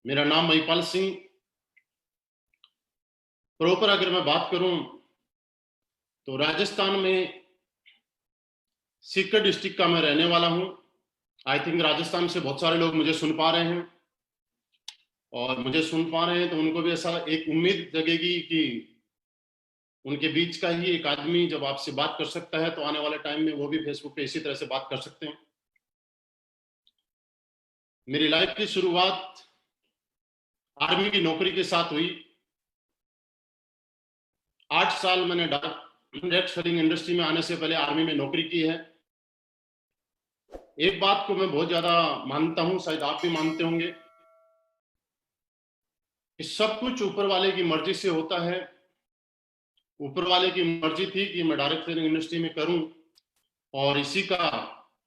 मेरा नाम महिपाल सिंह। प्रॉपर अगर मैं बात करूं तो राजस्थान में सीकर डिस्ट्रिक्ट का मैं रहने वाला हूं। आई थिंक राजस्थान से बहुत सारे लोग मुझे सुन पा रहे हैं, और मुझे सुन पा रहे हैं तो उनको भी ऐसा एक उम्मीद जगेगी कि उनके बीच का ही एक आदमी जब आपसे बात कर सकता है तो आने वाले टाइम में वो भी फेसबुक पे इसी तरह से बात कर सकते हैं। मेरी लाइफ की शुरुआत आर्मी की नौकरी के साथ हुई। 8 साल मैंने डायरेक्ट सेलिंग इंडस्ट्री में आने से पहले आर्मी में नौकरी की है। एक बात को मैं बहुत ज्यादा मानता हूं, शायद आप भी मानते होंगे, कि सब कुछ ऊपर वाले की मर्जी से होता है। ऊपर वाले की मर्जी थी कि मैं डायरेक्ट सेलिंग इंडस्ट्री में करूं, और इसी का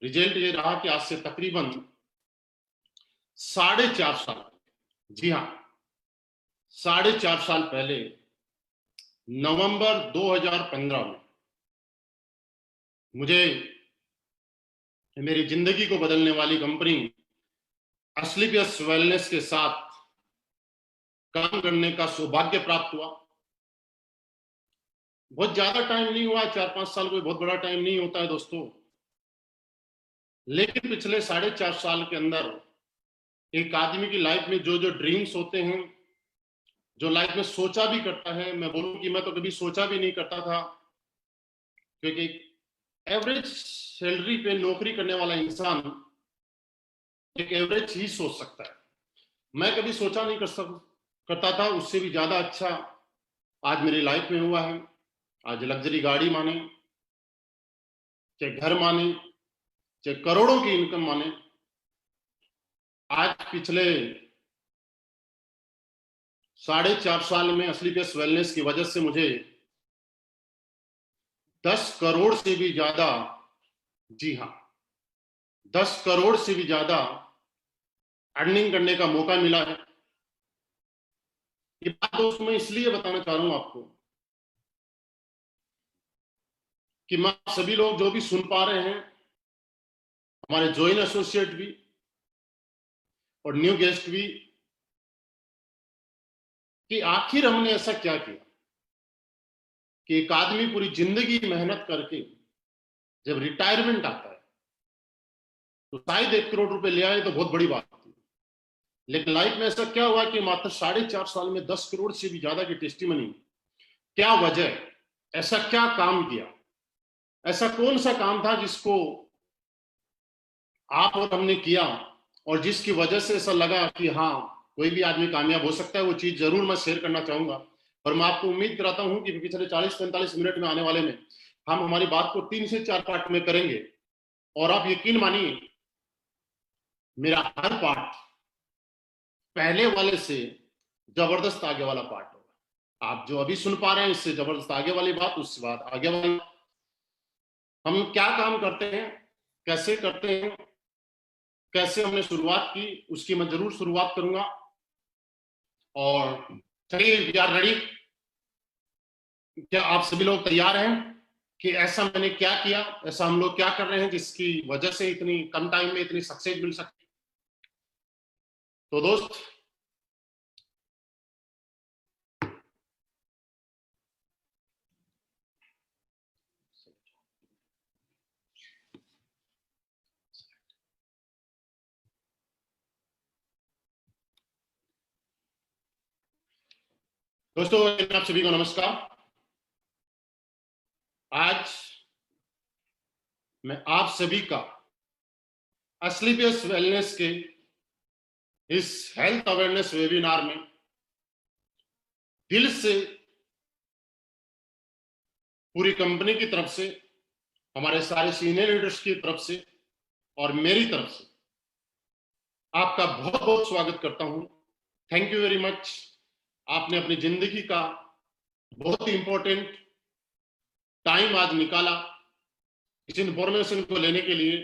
रिजल्ट ये रहा कि आज से तकरीबन 4.5 साल, जी हाँ, 4.5 साल पहले नवंबर 2015 में मुझे मेरी जिंदगी को बदलने वाली कंपनी असलीपियस वेलनेस के साथ काम करने का सौभाग्य प्राप्त हुआ। बहुत ज्यादा टाइम नहीं हुआ, 4-5 साल कोई बहुत बड़ा टाइम नहीं होता है दोस्तों, लेकिन पिछले 4.5 साल के अंदर एक आदमी की लाइफ में जो जो ड्रीम्स होते हैं, जो लाइफ में सोचा भी करता है, मैं बोलूं कि मैं तो कभी सोचा भी नहीं करता था, क्योंकि एवरेज सैलरी पे नौकरी करने वाला इंसान एक एवरेज ही सोच सकता है। मैं कभी सोचा नहीं करता था, उससे भी ज्यादा अच्छा आज मेरी लाइफ में हुआ है। आज लग्जरी गाड़ी माने, चाहे घर माने, चाहे करोड़ों की इनकम माने, आज पिछले 4.5 साल में असलीपियस वेलनेस की वजह से मुझे 10 करोड़ से भी ज्यादा, जी हाँ, 10 करोड़ से भी ज्यादा अर्निंग करने का मौका मिला है। ये बात दोस्त मैं इसलिए बताना चाह रहा हूं आपको कि मैं सभी लोग जो भी सुन पा रहे हैं, हमारे जॉइन एसोसिएट भी और न्यू गेस्ट भी, कि आखिर हमने ऐसा क्या किया कि एक आदमी पूरी जिंदगी मेहनत करके जब रिटायरमेंट आता है तो शायद 1 करोड़ रुपए ले आए तो बहुत बड़ी बात थी, लेकिन लाइफ में ऐसा क्या हुआ कि मात्र 4.5 साल में 10 करोड़ से भी ज्यादा की टेस्टिमनी। क्या वजह, ऐसा क्या काम किया, ऐसा कौन सा काम था जिसको आप और हमने किया और जिसकी वजह से ऐसा लगा कि हाँ, कोई भी आदमी कामयाब हो सकता है। वो चीज जरूर मैं शेयर करना चाहूंगा, और मैं आपको उम्मीद कराता हूं कि पिछले 40-45 मिनट में आने वाले में हम हमारी बात को 3 से 4 पार्ट में करेंगे, और आप यकीन मानिए मेरा हर पार्ट पहले वाले से जबरदस्त आगे वाला पार्ट होगा। आप जो अभी सुन पा रहे हैं इससे जबरदस्त आगे वाली बात, उसके बाद आगे वाली। हम क्या काम करते हैं, कैसे करते हैं, कैसे हमने शुरुआत की, उसकी मैं जरूर शुरुआत करूंगा। और चलिए, वी आर रेडी। क्या आप सभी लोग तैयार हैं कि ऐसा मैंने क्या किया, ऐसा हम लोग क्या कर रहे हैं जिसकी वजह से इतनी कम टाइम में इतनी सक्सेस मिल सकती। तो दोस्तों आप सभी को नमस्कार। आज मैं आप सभी का असलीपियस वेलनेस के इस हेल्थ अवेयरनेस वेबिनार में दिल से, पूरी कंपनी की तरफ से, हमारे सारे सीनियर लीडर्स की तरफ से और मेरी तरफ से आपका बहुत बहुत स्वागत करता हूं। Thank you very much. आपने अपनी जिंदगी का बहुत ही इंपॉर्टेंट टाइम आज निकाला इस इंफॉर्मेशन को लेने के लिए,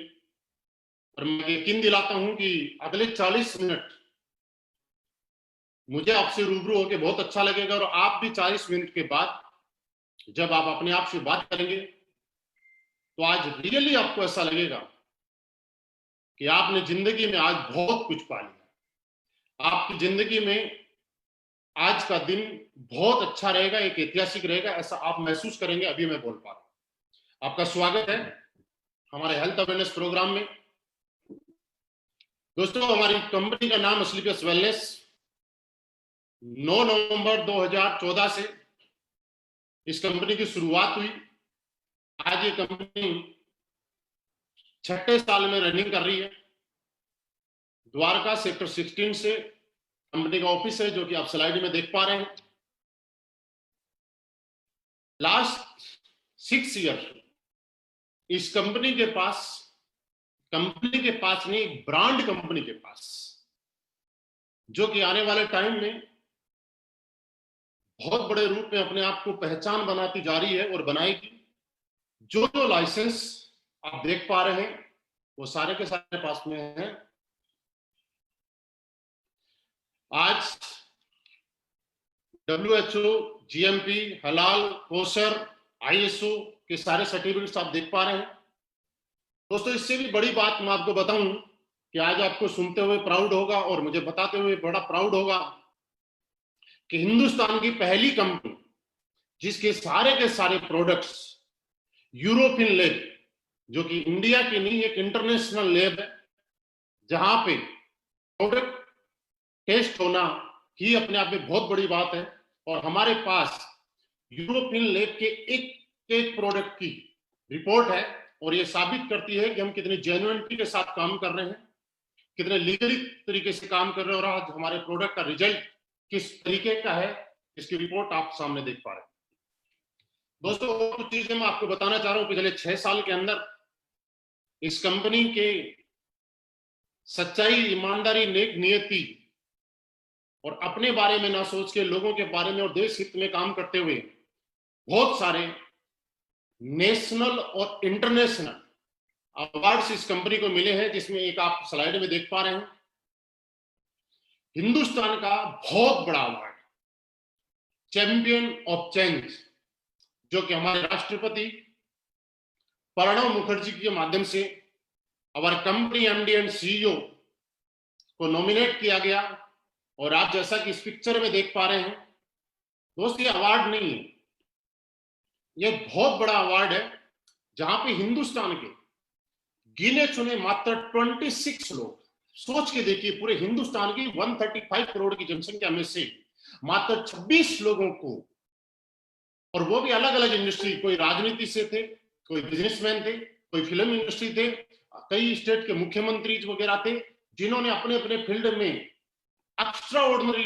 और मैं यकीन दिलाता हूं कि अगले 40 मिनट मुझे आपसे रूबरू होकर बहुत अच्छा लगेगा, और आप भी 40 मिनट के बाद जब आप अपने आप से बात करेंगे तो आज रियली आपको ऐसा लगेगा कि आपने जिंदगी में आज बहुत कुछ पा लिया। आपकी जिंदगी में आज का दिन बहुत अच्छा रहेगा, एक ऐतिहासिक रहेगा, ऐसा आप महसूस करेंगे, अभी मैं बोल पा रहा हूं। आपका स्वागत है हमारे हेल्थ अवेयरनेस प्रोग्राम में। दोस्तों, हमारी कंपनी का नाम स्लीपियस वेलनेस 9 नवंबर 2014 से इस कंपनी की शुरुआत हुई। आज ये कंपनी 6ठे साल में रनिंग कर रही है। द्वारका सेक्टर 16 से कंपनी का ऑफिस है, जो कि आप स्लाइड में देख पा रहे हैं। लास्ट 6 ईयर इस कंपनी के पास नहीं, एक ब्रांड कंपनी के पास, जो कि आने वाले टाइम में बहुत बड़े रूप में अपने आप को पहचान बनाती जा रही है और बनाएगी। जो जो लाइसेंस आप देख पा रहे हैं वो सारे के सारे पास में हैं। आज WHO, GMP, हलाल, कोसर, ISO के सारे सर्टिफिकेट्स आप देख पा रहे हैं। दोस्तों, इससे भी बड़ी बात मैं आपको बताऊं कि आज आपको सुनते हुए प्राउड होगा और मुझे बताते हुए बड़ा प्राउड होगा कि हिंदुस्तान की पहली कंपनी जिसके सारे के सारे प्रोडक्ट्स यूरोपियन लैब, जो कि इंडिया की नहीं, एक इंटरनेशनल लैब है, जहां पे प्रोडक्ट टेस्ट होना ही अपने आप में बहुत बड़ी बात है। और हमारे पास यूरोपियन लैब के एक एक प्रोडक्ट की रिपोर्ट है और ये साबित करती है कि हम कितनी जेन्युइनिटी के साथ काम कर रहे हैं, कितने लीगली तरीके से काम कर रहे हैं, और आज हमारे प्रोडक्ट का रिजल्ट किस तरीके का है, इसकी रिपोर्ट आप सामने देख पा रहे हैं। दोस्तों, कुछ चीजें मैं आपको बताना चाह रहा हूं। पिछले 6 साल के अंदर इस कंपनी के सच्चाई, ईमानदारी, नेक नियति और अपने बारे में ना सोच के लोगों के बारे में और देश हित में काम करते हुए बहुत सारे नेशनल और इंटरनेशनल अवार्ड्स इस कंपनी को मिले हैं, जिसमें एक आप स्लाइड में देख पा रहे हैं। हिंदुस्तान का बहुत बड़ा अवार्ड चैंपियन ऑफ चेंज, जो कि हमारे राष्ट्रपति प्रणब मुखर्जी के माध्यम से हमारे कंपनी MD एंड CEO को नॉमिनेट किया गया। और आप जैसा कि इस पिक्चर में देख पा रहे हैं दोस्त, ये अवार्ड नहीं है, ये बहुत बड़ा अवार्ड है, जहां पे हिंदुस्तान के गिने चुने मात्र 26 लोग, सोच के देखिए, पूरे हिंदुस्तान की 135 करोड़ की जनसंख्या में से मात्र 26 लोगों को, और वो भी अलग अलग इंडस्ट्री, कोई राजनीति से थे, कोई बिजनेसमैन थे, कोई फिल्म इंडस्ट्री थे, कई स्टेट के मुख्यमंत्री वगैरह थे, जिन्होंने अपने अपने फील्ड में एक्स्ट्रा ऑर्डिनरी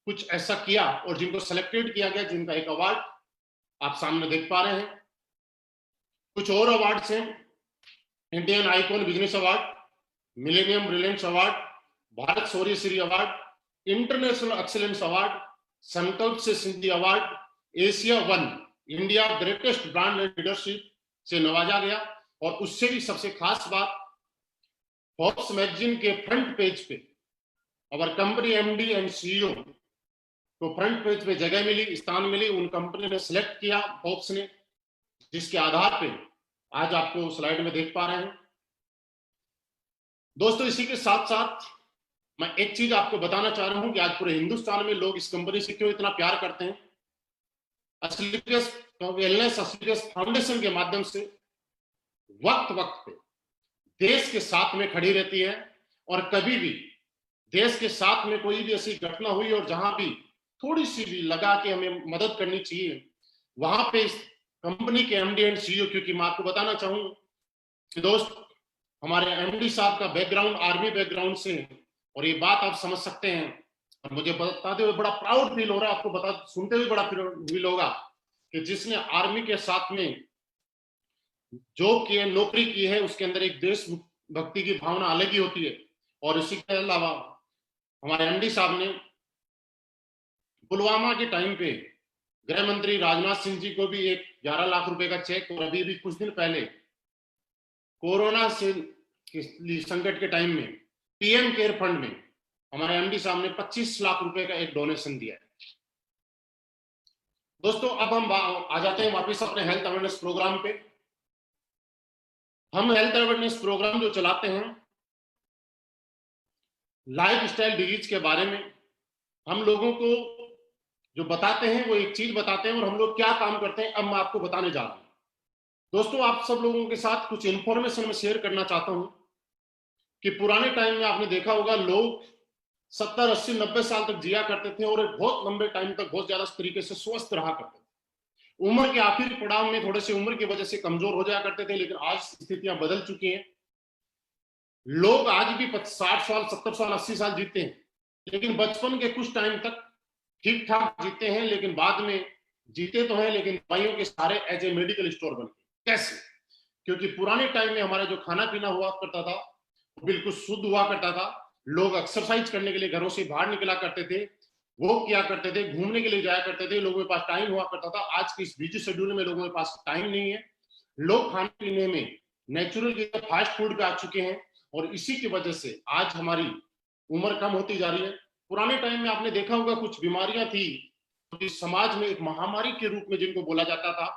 कुछ ऐसा किया और जिनको सेलेक्टेड किया गया, जिनका एक अवार्ड आप सामने देख पा रहे हैं। कुछ और अवार्ड्स हैं: Indian icon business award, millennium brilliance award, Bharat Shaurya Shri award, international excellence award, Sankalp se Siddhi award, Asia 1 India greatest brand and leadership से नवाजा गया। और उससे भी सबसे खास बात, फोर्ब्स मैगजीन के फ्रंट पेज पे और कंपनी MD एंड CEO को फ्रंट पेज पे जगह मिली, स्थान मिली, उन कंपनी ने सिलेक्ट किया फोर्ब्स ने, जिसके आधार पे आज आपको स्लाइड में देख पा रहे हैं। दोस्तों, इसी के साथ साथ मैं एक चीज आपको बताना चाह रहा हूं कि आज पूरे हिंदुस्तान में लोग इस कंपनी से क्यों इतना प्यार करते हैं। स्लीपियस वेलनेस स्लीपियस फाउंडेशन के माध्यम से वक्त वक्त पे देश के साथ में खड़ी रहती है, और कभी भी देश के साथ में कोई भी ऐसी घटना हुई और जहां भी थोड़ी सी भी लगा कि हमें मदद करनी चाहिए, वहां पे इस कंपनी के MD एंड CEO, क्योंकि मैं आपको बताना चाहूं कि दोस्त, हमारे MD साहब का बैकग्राउंड आर्मी बैकग्राउंड से, और ये बात आप समझ सकते हैं, और मुझे बताते हुए बड़ा प्राउड फील हो रहा है, आपको सुनते हुए बड़ा फील होगा कि जिसने आर्मी के साथ में जॉब की है, नौकरी की है, उसके अंदर एक देशभक्ति की भावना अलग ही होती है। और इसी के अलावा हमारे MD साहब ने पुलवामा के टाइम पे गृह मंत्री राजनाथ सिंह जी को भी एक 11 लाख रुपए का चेक, और अभी भी कुछ दिन पहले कोरोना से संकट के टाइम में PM केयर फंड में हमारे MD साहब ने 25 लाख रुपए का एक डोनेशन दिया है। दोस्तों, अब हम आ जाते हैं वापस अपने हेल्थ अवेयरनेस प्रोग्राम पे। हम हेल्थ अवेयरनेस प्रोग्राम जो चलाते हैं लाइफ स्टाइल डिजीज के बारे में हम लोगों को जो बताते हैं वो एक चीज बताते हैं और हम लोग क्या काम करते हैं अब मैं आपको बताने जा रहा हूं। दोस्तों, आप सब लोगों के साथ कुछ इंफॉर्मेशन में शेयर करना चाहता हूं कि पुराने टाइम में आपने देखा होगा लोग 70, 80, 90 साल तक जिया करते थे और एक बहुत लंबे टाइम तक बहुत ज्यादा तरीके से स्वस्थ रहा करते थे। उम्र के आखिरी पड़ाव में थोड़े से उम्र की वजह से कमजोर हो जाया करते थे, लेकिन आज स्थितियां बदल चुकी हैं। लोग आज भी 60 साल, 70 साल, 80 साल जीते हैं, लेकिन बचपन के कुछ टाइम तक ठीक ठाक जीते हैं, लेकिन बाद में जीते तो हैं लेकिन दवाइयों के सहारे एज ए मेडिकल स्टोर बन गए। कैसे? क्योंकि पुराने टाइम में हमारा जो खाना पीना हुआ करता था वो बिल्कुल शुद्ध हुआ करता था। लोग एक्सरसाइज करने के लिए घरों से बाहर निकला करते थे, वो किया करते थे, घूमने के लिए जाया करते थे, लोगों के पास टाइम हुआ करता था। आज के इस बिजी शेड्यूल में लोगों के पास टाइम नहीं है। लोग खाने पीने में नेचुरल की फास्ट फूड पे आ चुके हैं और इसी की वजह से आज हमारी उम्र कम होती जा रही है। पुराने टाइम में आपने देखा होगा कुछ बीमारियां थी जो समाज में एक महामारी के रूप में जिनको बोला जाता था,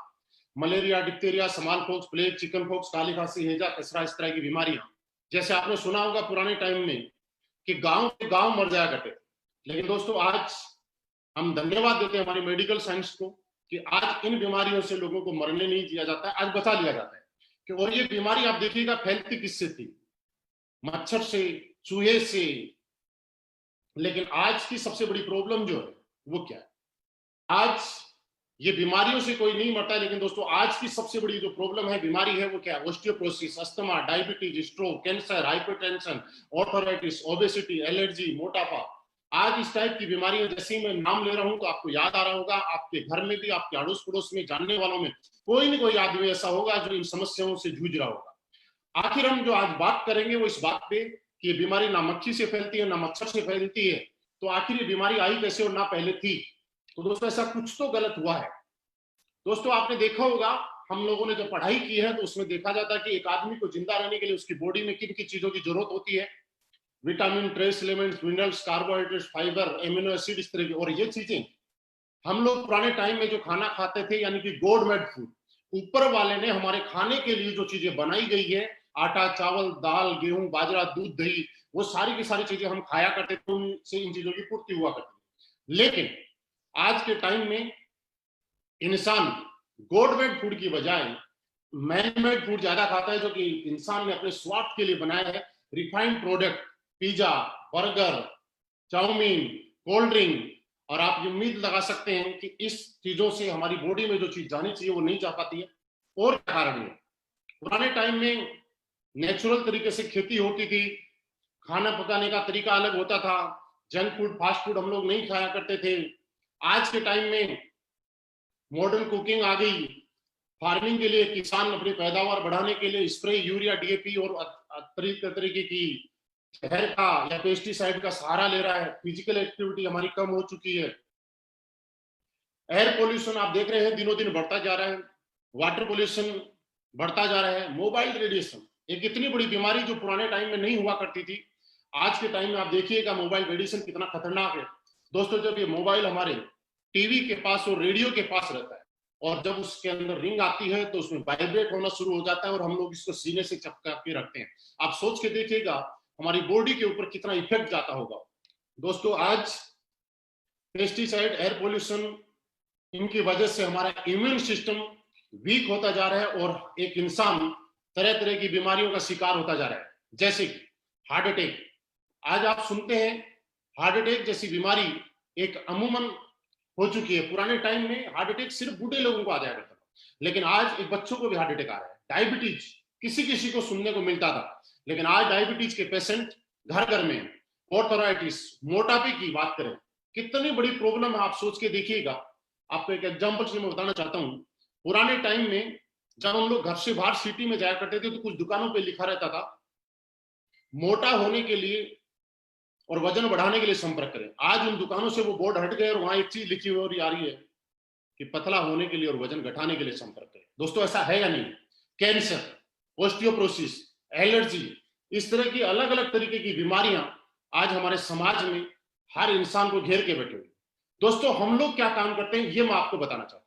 malaria, diphtheria, smallpox, plague, chickenpox, काली खांसी, हैजा, खसरा, इस तरह की बीमारियां। जैसे आपने सुना होगा पुराने टाइम में कि गांव के गांव मर जाया करते थे, लेकिन दोस्तों आज हम धन्यवाद देते हैं हमारी मेडिकल साइंस को कि आज इन बीमारियों से लोगों को मरने नहीं दिया जाता है, आज बचा लिया जाता है। कि और ये बीमारी आप देखिएगा फैलती किससे थी? मच्छर से, चूहे से। लेकिन आज की सबसे बड़ी प्रॉब्लम जो है वो क्या है? आज ये बीमारियों से कोई नहीं मरता है, लेकिन दोस्तों आज की सबसे बड़ी जो प्रॉब्लम है, बीमारी है, वो क्या है? Osteoporosis, asthma, diabetes, stroke, cancer, hypertension, arthritis, obesity, allergy, मोटापा। आज इस टाइप की बीमारियां जैसे ही मैं नाम ले रहा हूं तो आपको याद आ रहा होगा, आपके घर में भी, आपके अड़ोस पड़ोस में, जानने वालों में कोई ना कोई आदमी ऐसा होगा जो इन समस्याओं से जूझ रहा होगा। आखिर हम जो आज बात करेंगे वो इस बात पे कि ये बीमारी ना मक्खी से फैलती है ना मच्छर से फैलती है, तो आखिर ये बीमारी आई कैसे और ना पहले थी? तो दोस्तों ऐसा कुछ तो गलत हुआ है। दोस्तों आपने देखा होगा, हम लोगों ने जब पढ़ाई की है तो उसमें देखा जाता है कि एक आदमी को जिंदा रहने के लिए उसकी बॉडी में किन किन चीजों की जरूरत होती है। Vitamin, trace elements, minerals, carbohydrates, fibre, amino acid, इस तरह की। और ये चीजें हम लोग पुराने टाइम में जो खाना खाते थे यानी कि गॉड मेड फूड, ऊपर वाले ने हमारे खाने के लिए जो चीजें बनाई गई है, आटा, चावल, दाल, गेहूं, बाजरा, दूध, दही, वो सारी की सारी चीजें हम खाया करते थे, उनसे इन चीजों की पूर्ति हुआ करती थी। लेकिन आज के टाइम में इंसान गॉड मेड फूड की बजाय मैन मेड फूड ज्यादा खाता है, जो कि इंसान ने अपने स्वार्थ के लिए बनाया है। Refined product, pizza, burger, chow mein, cold drink. और आप ये उम्मीद लगा सकते हैं कि इस चीजों से हमारी बॉडी में जो चीज जानी चाहिए वो नहीं जा पाती है। और क्या कारण है? पुराने टाइम में नेचुरल तरीके से खेती होती थी, खाना पकाने का तरीका अलग होता था, जंक फूड, फास्ट फूड हम लोग नहीं खाया करते थे। आज के टाइम में मॉडर्न कुकिंग आ गई। फार्मिंग के लिए किसान अपनी पैदावार बढ़ाने के लिए स्प्रे, यूरिया, डीएपी और तरीके की जहर का या पेस्टिसाइड का सहारा ले रहा है। फिजिकल एक्टिविटी हमारी कम हो चुकी है। एयर पोल्यूशन आप देख रहे हैं दिनों दिन बढ़ता जा रहा है। वाटर पोल्यूशन बढ़ता जा रहा है। मोबाइल रेडिएशन एक इतनी बड़ी बीमारी जो पुराने टाइम में नहीं हुआ करती थी, आज के टाइम में आप देखिएगा मोबाइल रेडिएशन कितना खतरनाक है। दोस्तों जब ये मोबाइल हमारे टीवी के पास और रेडियो के पास रहता है और जब उसके अंदर रिंग आती है तो उसमें वाइब्रेट होना शुरू हो जाता है और हम लोग इसको सीने से चपका के रखते हैं। आप सोच के देखिएगा हमारी बॉडी के ऊपर कितना इफेक्ट जाता होगा। दोस्तों आज पेस्टिसाइड, एयर पोल्यूशन, इनकी वजह से हमारा इम्यून सिस्टम वीक होता जा रहा है और एक इंसान तरह तरह की बीमारियों का शिकार होता जा रहा है, जैसे कि हार्ट अटैक। आज आप सुनते हैं हार्ट अटैक जैसी बीमारी एक अमूमन हो चुकी है। पुराने टाइम में हार्ट अटैक सिर्फ बूढ़े लोगों को आ जाया करता था, लेकिन आज एक बच्चों को भी हार्ट अटैक आ रहा है। डायबिटीज किसी किसी को सुनने को मिलता था, लेकिन आज डायबिटीज के पेशेंट घर घर में। ऑर्थराइटिस, मोटापे की बात करें, कितनी बड़ी प्रॉब्लम है, आप सोच के देखिएगा। आपको एक एग्जाम्पल से मैं बताना चाहता हूँ। पुराने टाइम में जब हम लोग घर से बाहर सिटी में जाया करते थे तो कुछ दुकानों पे लिखा रहता था, मोटा होने के लिए और वजन बढ़ाने के लिए संपर्क करें। आज उन दुकानों से वो बोर्ड हट गए और वहां एक चीज लिखी हुई आ रही है कि पतला होने के लिए और वजन घटाने के लिए संपर्क करें। दोस्तों ऐसा है या नहीं? कैंसर, ऑस्टियोपोरोसिस, एलर्जी, इस तरह की अलग अलग तरीके की बीमारियां आज हमारे समाज में हर इंसान को घेर के बैठे हुए। दोस्तों हम लोग क्या काम करते हैं ये मैं आपको बताना चाहता हूं।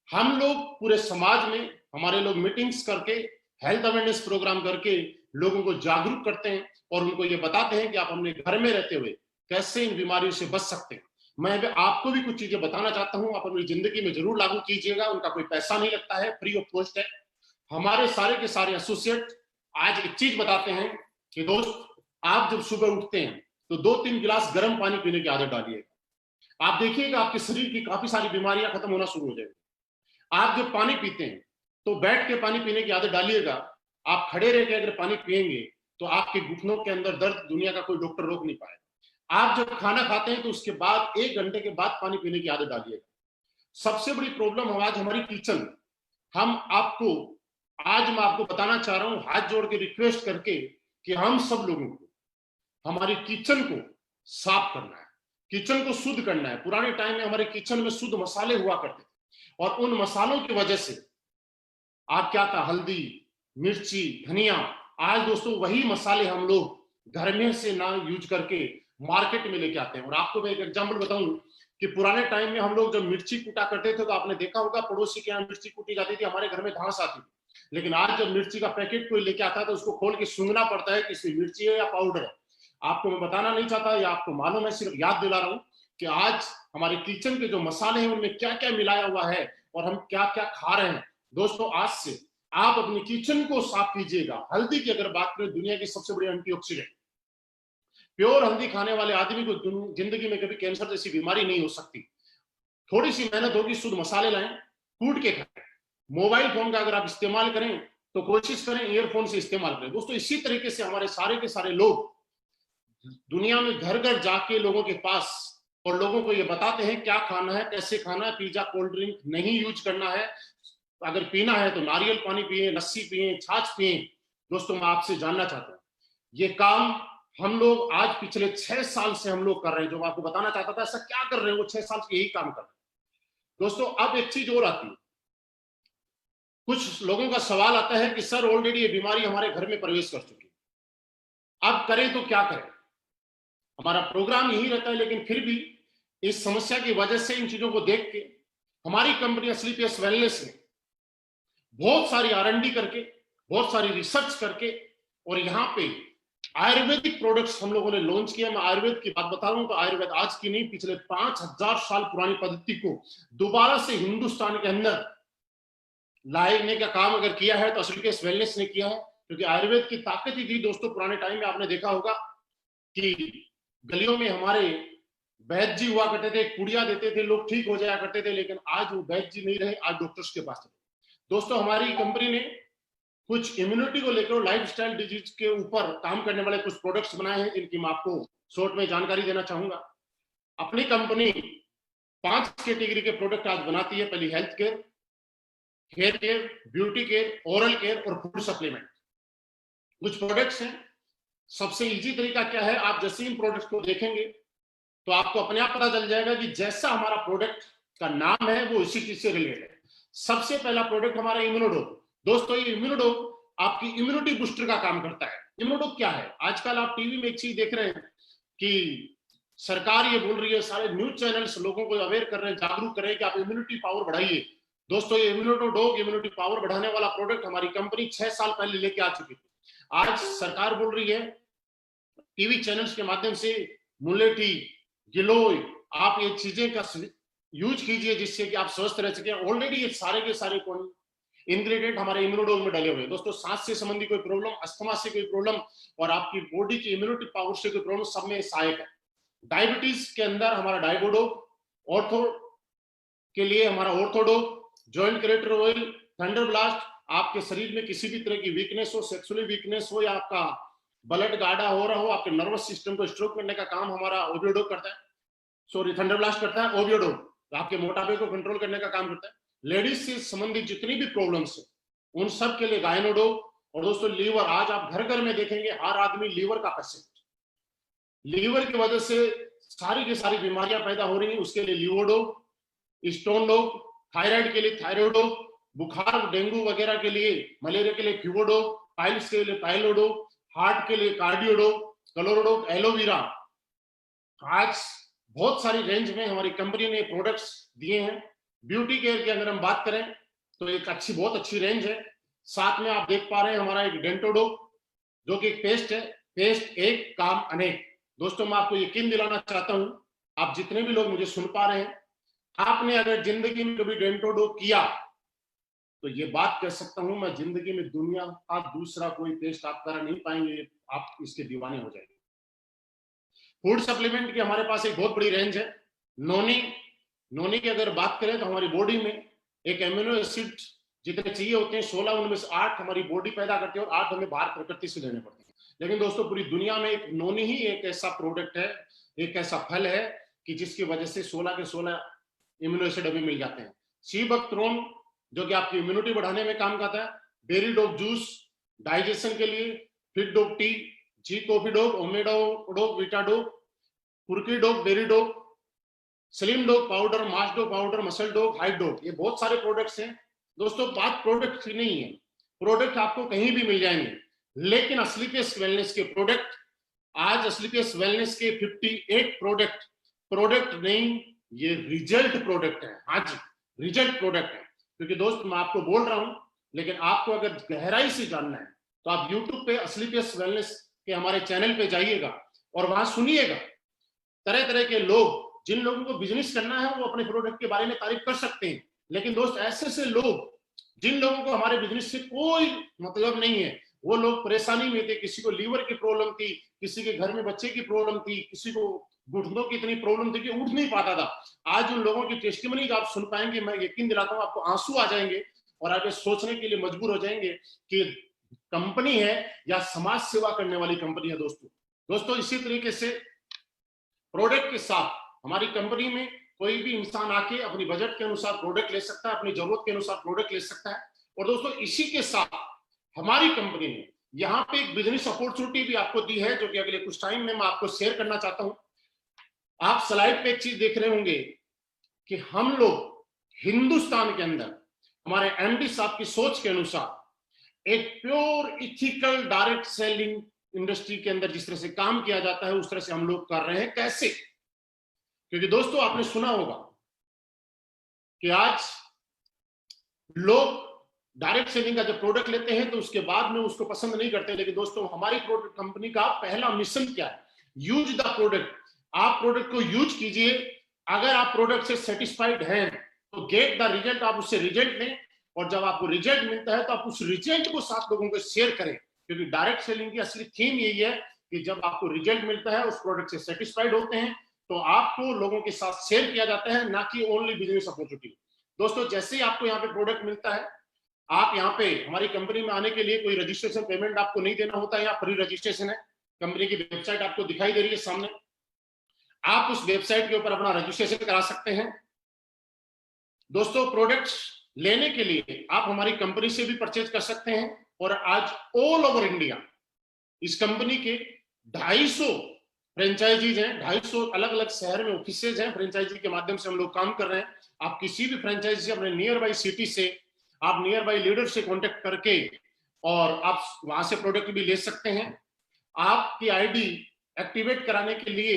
हम लोग पूरे समाज में हमारे लोग मीटिंग्स करके, हेल्थ अवेयरनेस प्रोग्राम करके लोगों को जागरूक करते हैं और उनको ये बताते हैं कि आप अपने घर में रहते हुए कैसे इन बीमारियों से बच सकते हैं। मैं भी आपको भी कुछ चीजें बताना चाहता हूं, आप अपनी जिंदगी में जरूर लागू कीजिएगा, उनका कोई पैसा नहीं लगता है, फ्री ऑफ कॉस्ट है। हमारे सारे के सारे एसोसिएट आज एक चीज बताते हैं कि दोस्त, आप जब सुबह उठते हैं तो 2-3 गिलास गर्म पानी पीने की आदत डालिएगा। आप देखिएगा आपके शरीर की काफी सारी बीमारियां खत्म होना शुरू हो जाएगी। आप जब पानी पीते हैं तो बैठ के पानी पीने की आदत डालिएगा। आप खड़े रह के अगर पानी पिएंगे तो आपके घुटनों के अंदर दर्द दुनिया का कोई डॉक्टर रोक नहीं पाएगा। आप जब खाना खाते हैं तो उसके बाद 1 घंटे के बाद पानी पीने की आदत डालिएगा। सबसे बड़ी प्रॉब्लम आज हमारी किचन। हम आपको आज मैं आपको बताना चाह रहा हूं, हाथ जोड़ के रिक्वेस्ट करके, कि हम सब लोगों को हमारी किचन को साफ करना है, किचन को शुद्ध करना है। पुराने टाइम में हमारे किचन में शुद्ध मसाले हुआ करते थे और उन मसालों की वजह से आप क्या था, हल्दी, मिर्ची, धनिया, आज दोस्तों वही मसाले हम लोग घर में से ना यूज करके मार्केट में लेके आते हैं। और आपको मैं एक एग्जांपल बताऊं कि पुराने टाइम में हम लोग जब मिर्ची कूटा करते थे तो आपने देखा होगा पड़ोसी के यहाँ मिर्ची कूटी जाती थी, हमारे घर में घास आती थी। लेकिन आज जब मिर्ची का पैकेट कोई लेके आता है तो उसको खोल के सूंघना पड़ता है कि इसमें मिर्ची है या पाउडर है। आपको मैं बताना नहीं चाहता, या आपको मालूम है, सिर्फ याद दिला रहा हूं कि आज हमारे किचन के जो मसाले हैं उनमें क्या क्या मिलाया हुआ है और हम क्या क्या खा रहे हैं। दोस्तों, आज से आप अपनी किचन को साफ कीजिएगा। हल्दी की अगर बात करें, दुनिया की सबसे बड़ी एंटीऑक्सीडेंट, प्योर हल्दी खाने वाले आदमी को जिंदगी में कभी कैंसर जैसी बीमारी नहीं हो सकती। थोड़ी सी मेहनत होगी, शुद्ध मसाले लाएं, कूट के खाएं। मोबाइल फोन का अगर आप इस्तेमाल करें तो कोशिश करें ईयरफोन से इस्तेमाल करें। दोस्तों, इसी तरीके से हमारे सारे के सारे लोग दुनिया में घर घर जाके लोगों के पास और लोगों को ये बताते हैं क्या खाना है, कैसे खाना है। पिज्जा, कोल्ड ड्रिंक नहीं यूज करना है। अगर पीना है तो नारियल पानी पिए, लस्सी पिए, छाछ पिए। दोस्तों, मैं आपसे जानना चाहता हूं, ये काम हम लोग आज पिछले 6 साल से हम लोग कर रहे हैं। जो मैं आपको बताना चाहता था, ऐसा क्या कर रहे हैं, वो 6 साल से यही काम कर रहे हैं। दोस्तों, अब एक चीज और आती है, कुछ लोगों का सवाल आता है कि सर ऑलरेडी ये बीमारी हमारे घर में प्रवेश कर चुकी है, अब करें तो क्या करें। हमारा प्रोग्राम यही रहता है, लेकिन फिर भी इस समस्या की वजह से, इन चीजों को देख के हमारी कंपनी स्लीपियस वेलनेस ने बहुत सारी R&D करके, बहुत सारी रिसर्च करके और यहाँ पे आयुर्वेदिक प्रोडक्ट्स हम लोगों ने लॉन्च किया। मैं आयुर्वेद की बात बता रहा हूं तो आयुर्वेद आज की नहीं, पिछले 5000 साल पुरानी पद्धति को दोबारा से हिंदुस्तान के अंदर लाने का काम अगर किया है तो स्लीपियस वेलनेस ने किया है। क्योंकि आयुर्वेद की ताकत ही थी दोस्तों। पुराने टाइम में आपने देखा होगा कि गलियों में हमारे वैद्य जी हुआ करते थे, कुड़िया देते थे, लोग ठीक हो जाया करते थे। लेकिन आज वो वैद्य जी नहीं रहे, आज डॉक्टर्स के पास। दोस्तों, हमारी कंपनी ने कुछ इम्यूनिटी को लेकर लाइफस्टाइल डिजीज के ऊपर काम करने वाले कुछ प्रोडक्ट्स बनाए हैं, जिनकी मैं आपको शॉर्ट में जानकारी देना चाहूंगा। अपनी कंपनी 5 कैटेगरी के प्रोडक्ट आज बनाती है। पहली health care, hair care, beauty care, oral care और फूड सप्लीमेंट। कुछ प्रोडक्ट्स हैं। सबसे इजी तरीका क्या है, आप जैसे इन प्रोडक्ट्स को देखेंगे तो आपको अपने आप पता चल जाएगा कि जैसा हमारा प्रोडक्ट का नाम है वो इसी चीज से रिलेटेड है। सबसे पहला प्रोडक्ट हमारा इम्यूनोडोग। दोस्तों, ये इम्यूनोडोग आपकी इम्यूनिटी बूस्टर का काम करता है। इम्यूनोडोग क्या है? आजकल आप टीवी में एक चीज देख रहे हैं कि सरकार ये बोल रही है, सारे न्यूज चैनल्स लोगों को अवेयर कर रहे हैं, जागरूक कर रहे हैं कि आप इम्यूनिटी पावर बढ़ाइए। दोस्तों, ये इम्यूनोडोग इम्यूनिटी पावर बढ़ाने वाला प्रोडक्ट हमारी कंपनी 6 साल पहले लेके आ चुकी थी। आज सरकार बोल रही है टीवी चैनल्स के माध्यम से, मुलेठी, गिलोय, आप ये चीजें का यूज कीजिए जिससे कि आप स्वस्थ रह सके। ऑलरेडी ये सारे के सारे इंग्रेडिएंट हमारे इम्यूनोडोग में डले हुए हैं। दोस्तों, सांस से संबंधी कोई प्रॉब्लम, अस्थमा से कोई प्रॉब्लम और आपकी बॉडी की इम्यूनिटी पावर से कोई प्रॉब्लम, सब में सहायक है। डायबिटीज के अंदर हमारा डायबोडोग, ऑर्थो के लिए हमारा ऑर्थोडोग, जॉइंट क्रेटर ऑयल, थंडर ब्लास्ट, आपके शरीर में किसी भी तरह की वीकनेस हो, सेक्सुअली वीकनेस हो या आपका ब्लड गाढ़ा हो रहा हो, आपके नर्वस सिस्टम को स्ट्रोक करने का काम हमारा ओबियोडोग करता है। सॉरी, थंडर ब्लास्ट करता है। ओबियोडोग आपके मोटापे को कंट्रोल करने का काम करता है। लेडीज से संबंधित जितनी भी प्रॉब्लम्स है उन सब के लिए गायनोडोग। और दोस्तों, लीवर, आज आप घर घर में देखेंगे हर आदमी लीवर का पेशेंट, लीवर की वजह से सारी की सारी बीमारियां पैदा हो रही हैं, उसके लिए लीवोडोग, स्टोन डोग, थायराइड के लिए थायरोडोग, बुखार डेंगू वगैरह के लिए, मलेरिया के लिए फ्यूवोडोग, पाइल्स के लिए पाइलोडोग, हार्ट के लिए कार्डियोडोग, क्लोरोडोग, एलोवेरा। आज बहुत सारी रेंज में हमारी कंपनी ने प्रोडक्ट्स दिए हैं। ब्यूटी केयर की अगर हम बात करें तो एक बहुत अच्छी रेंज है। साथ में आप देख पा रहे हैं हमारा एक डेंटोडोग, जो कि पेस्ट है, पेस्ट एक काम अनेक। दोस्तों मैं आपको यकीन दिलाना चाहता हूं, आप जितने भी लोग मुझे सुन पा रहे हैं, आपने अगर जिंदगी में कभी डेंटोडो किया तो ये बात कह सकता हूं मैं, जिंदगी में दुनिया का दूसरा कोई पेस्ट आप करा नहीं पाएंगे, आप इसके दीवाने हो जाएंगे। फूड सप्लीमेंट की हमारे पास एक बहुत बड़ी रेंज है। नोनी, नोनी की अगर बात करें तो हमारी बॉडी में एक एमिनो एसिड जितने चाहिए होते हैं 16, उनमें से 8 हमारी बॉडी पैदा करती है और 8 हमें बाहर प्रकृति से लेने पड़ते हैं। लेकिन दोस्तों पूरी दुनिया में एक नोनी ही एक ऐसा प्रोडक्ट है, एक ऐसा फल है कि जिसकी वजह से 16 के 16 इम्यूनो एसिड हमें मिल जाते हैं। सी बकथ्रोन जो कि आपकी इम्यूनिटी बढ़ाने में काम करता है, बेरी डोग जूस डाइजेशन के लिए, फिट डोग टी, जी कॉफी डोग, ओमेडो डोग, वीटा डोग, कुर्की dog, berry dog, slim dog powder, mass dog powder, muscle dog, height dog, ये बहुत सारे प्रोडक्ट्स हैं। दोस्तों बात प्रोडक्ट की नहीं है, प्रोडक्ट आपको कहीं भी मिल जाएंगे, लेकिन असलीपियस वेलनेस के प्रोडक्ट, आज असलीपियस वेलनेस के 58 प्रोडक्ट, प्रोडक्ट नहीं ये रिजल्ट प्रोडक्ट है। हाँ जी, रिजल्ट प्रोडक्ट है। क्योंकि दोस्त मैं आपको बोल रहा हूं, लेकिन आपको अगर गहराई से जानना है तो आप यूट्यूब पे असलीपियस वेलनेस के हमारे चैनल पे जाइएगा और वहां सुनिएगा। तरह तरह के लोग, जिन लोगों को बिजनेस करना है वो अपने प्रोडक्ट के बारे में तारीफ कर सकते हैं, लेकिन दोस्त ऐसे से लोग जिन लोगों को हमारे बिजनेस से कोई मतलब नहीं है, वो लोग परेशानी में थे, किसी को लीवर की प्रॉब्लम थी, किसी के घर में बच्चे की प्रॉब्लम थी, किसी को घुटनों की इतनी प्रॉब्लम थी कि उठ नहीं पाता था। आज उन लोगों की टेस्टिमनी आप सुन पाएंगे, मैं यकीन दिलाता हूं आपको आंसू आ जाएंगे और आप ये सोचने के लिए मजबूर हो जाएंगे कि कंपनी है या समाज सेवा करने वाली कंपनी है। दोस्तों इसी तरीके से प्रोडक्ट के साथ हमारी कंपनी में कोई भी इंसान आके अपनी बजट के अनुसार प्रोडक्ट ले सकता है, अपनी जरूरत के अनुसार प्रोडक्ट ले सकता है। और दोस्तों इसी के साथ हमारी कंपनी ने यहाँ पे एक बिजनेस अपॉर्चुनिटी भी आपको दी है, जो कि अगले कुछ टाइम में मैं आपको शेयर करना चाहता हूं। आप स्लाइड पे एक चीज देख रहे होंगे कि हम लोग हिंदुस्तान के अंदर हमारे एमडी साहब की सोच के अनुसार एक pure ethical direct selling industry के अंदर जिस तरह से काम किया जाता है उस तरह से हम लोग कर रहे हैं। कैसे? क्योंकि दोस्तों आपने सुना होगा कि आज लोग डायरेक्ट सेलिंग का जब प्रोडक्ट लेते हैं तो उसके बाद में उसको पसंद नहीं करते, लेकिन दोस्तों हमारी प्रोडक्ट कंपनी का पहला मिशन क्या है? Use the product. आप प्रोडक्ट को यूज कीजिए, अगर आप प्रोडक्ट से सेटिस्फाइड हैं तो गेट द रिजल्ट, आप उससे रिजल्ट लें, और जब आपको रिजल्ट मिलता है तो आप उस रिजल्ट को 7 लोगों को शेयर करें। क्योंकि डायरेक्ट सेलिंग की असली थीम यही है कि जब आपको रिजल्ट मिलता है, उस प्रोडक्ट से सेटिस्फाइड होते हैं, तो आपको लोगों के साथ शेयर किया जाता है, ना कि ओनली बिजनेस अपॉर्चुनिटी। दोस्तों जैसे ही आपको यहाँ पे प्रोडक्ट मिलता है, आप यहाँ पे हमारी कंपनी में आने के लिए कोई रजिस्ट्रेशन पेमेंट आपको नहीं देना होता है, यहाँ फ्री रजिस्ट्रेशन है। कंपनी की वेबसाइट आपको दिखाई दे रही है सामने, आप उस वेबसाइट के ऊपर अपना रजिस्ट्रेशन करा सकते हैं। दोस्तों प्रोडक्ट्स लेने के लिए आप हमारी कंपनी से भी परचेज कर सकते हैं, और आज ऑल ओवर इंडिया इस कंपनी के 250 फ्रेंचाइजीज हैं, 250 अलग अलग शहर में ऑफिसेज हैं, फ्रेंचाइजी के माध्यम से हम लोग काम कर रहे हैं। आप किसी भी फ्रेंचाइजी से, अपने नियर बाई सिटी से, आप नियर बाई लीडर से कांटेक्ट करके और आप वहां से प्रोडक्ट भी ले सकते हैं। आपकी आईडी एक्टिवेट कराने के लिए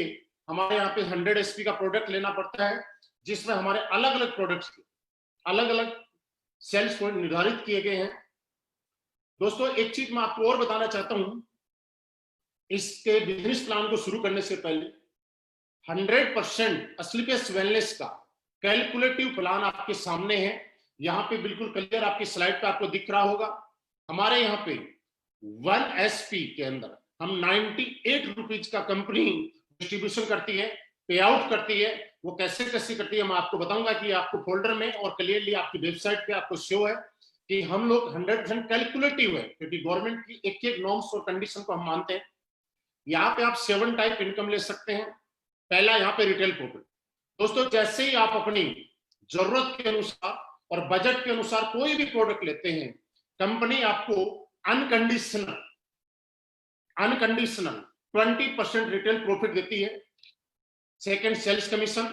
हमारे यहाँ पे 100 एसपी का प्रोडक्ट लेना पड़ता है, जिसमें हमारे अलग अलग प्रोडक्ट्स के अलग अलग सेल्स पॉइंट निर्धारित किए गए हैं। दोस्तों एक चीज मैं आपको और बताना चाहता हूं, इसके बिजनेस प्लान को शुरू करने से पहले 100% असलीपियस वेलनेस का कैलकुलेटिव प्लान आपके सामने है। यहाँ पे बिल्कुल क्लियर आपकी स्लाइड पे आपको दिख रहा होगा। हमारे यहाँ पे 1 एसपी के अंदर हम 98 रुपीज का कंपनी डिस्ट्रीब्यूशन करती है, पे आउट करती है। वो कैसे कैसे करती है मैं आपको बताऊंगा कि आपको फोल्डर में और क्लियरली आपकी वेबसाइट पे आपको शो है कि हम लोग 100% कैलकुलेटिव है, क्योंकि गवर्नमेंट की एक एक नॉर्म्स और कंडीशन को हम मानते हैं। यहाँ पे आप 7 टाइप इनकम ले सकते हैं। पहला यहाँ पे रिटेल प्रॉफिट। दोस्तों जैसे ही आप अपनी जरूरत के अनुसार और बजट के अनुसार कोई भी प्रोडक्ट लेते हैं, कंपनी आपको अनकंडीशनल 20% रिटेल प्रॉफिट देती है। सेकंड सेल्स कमीशन,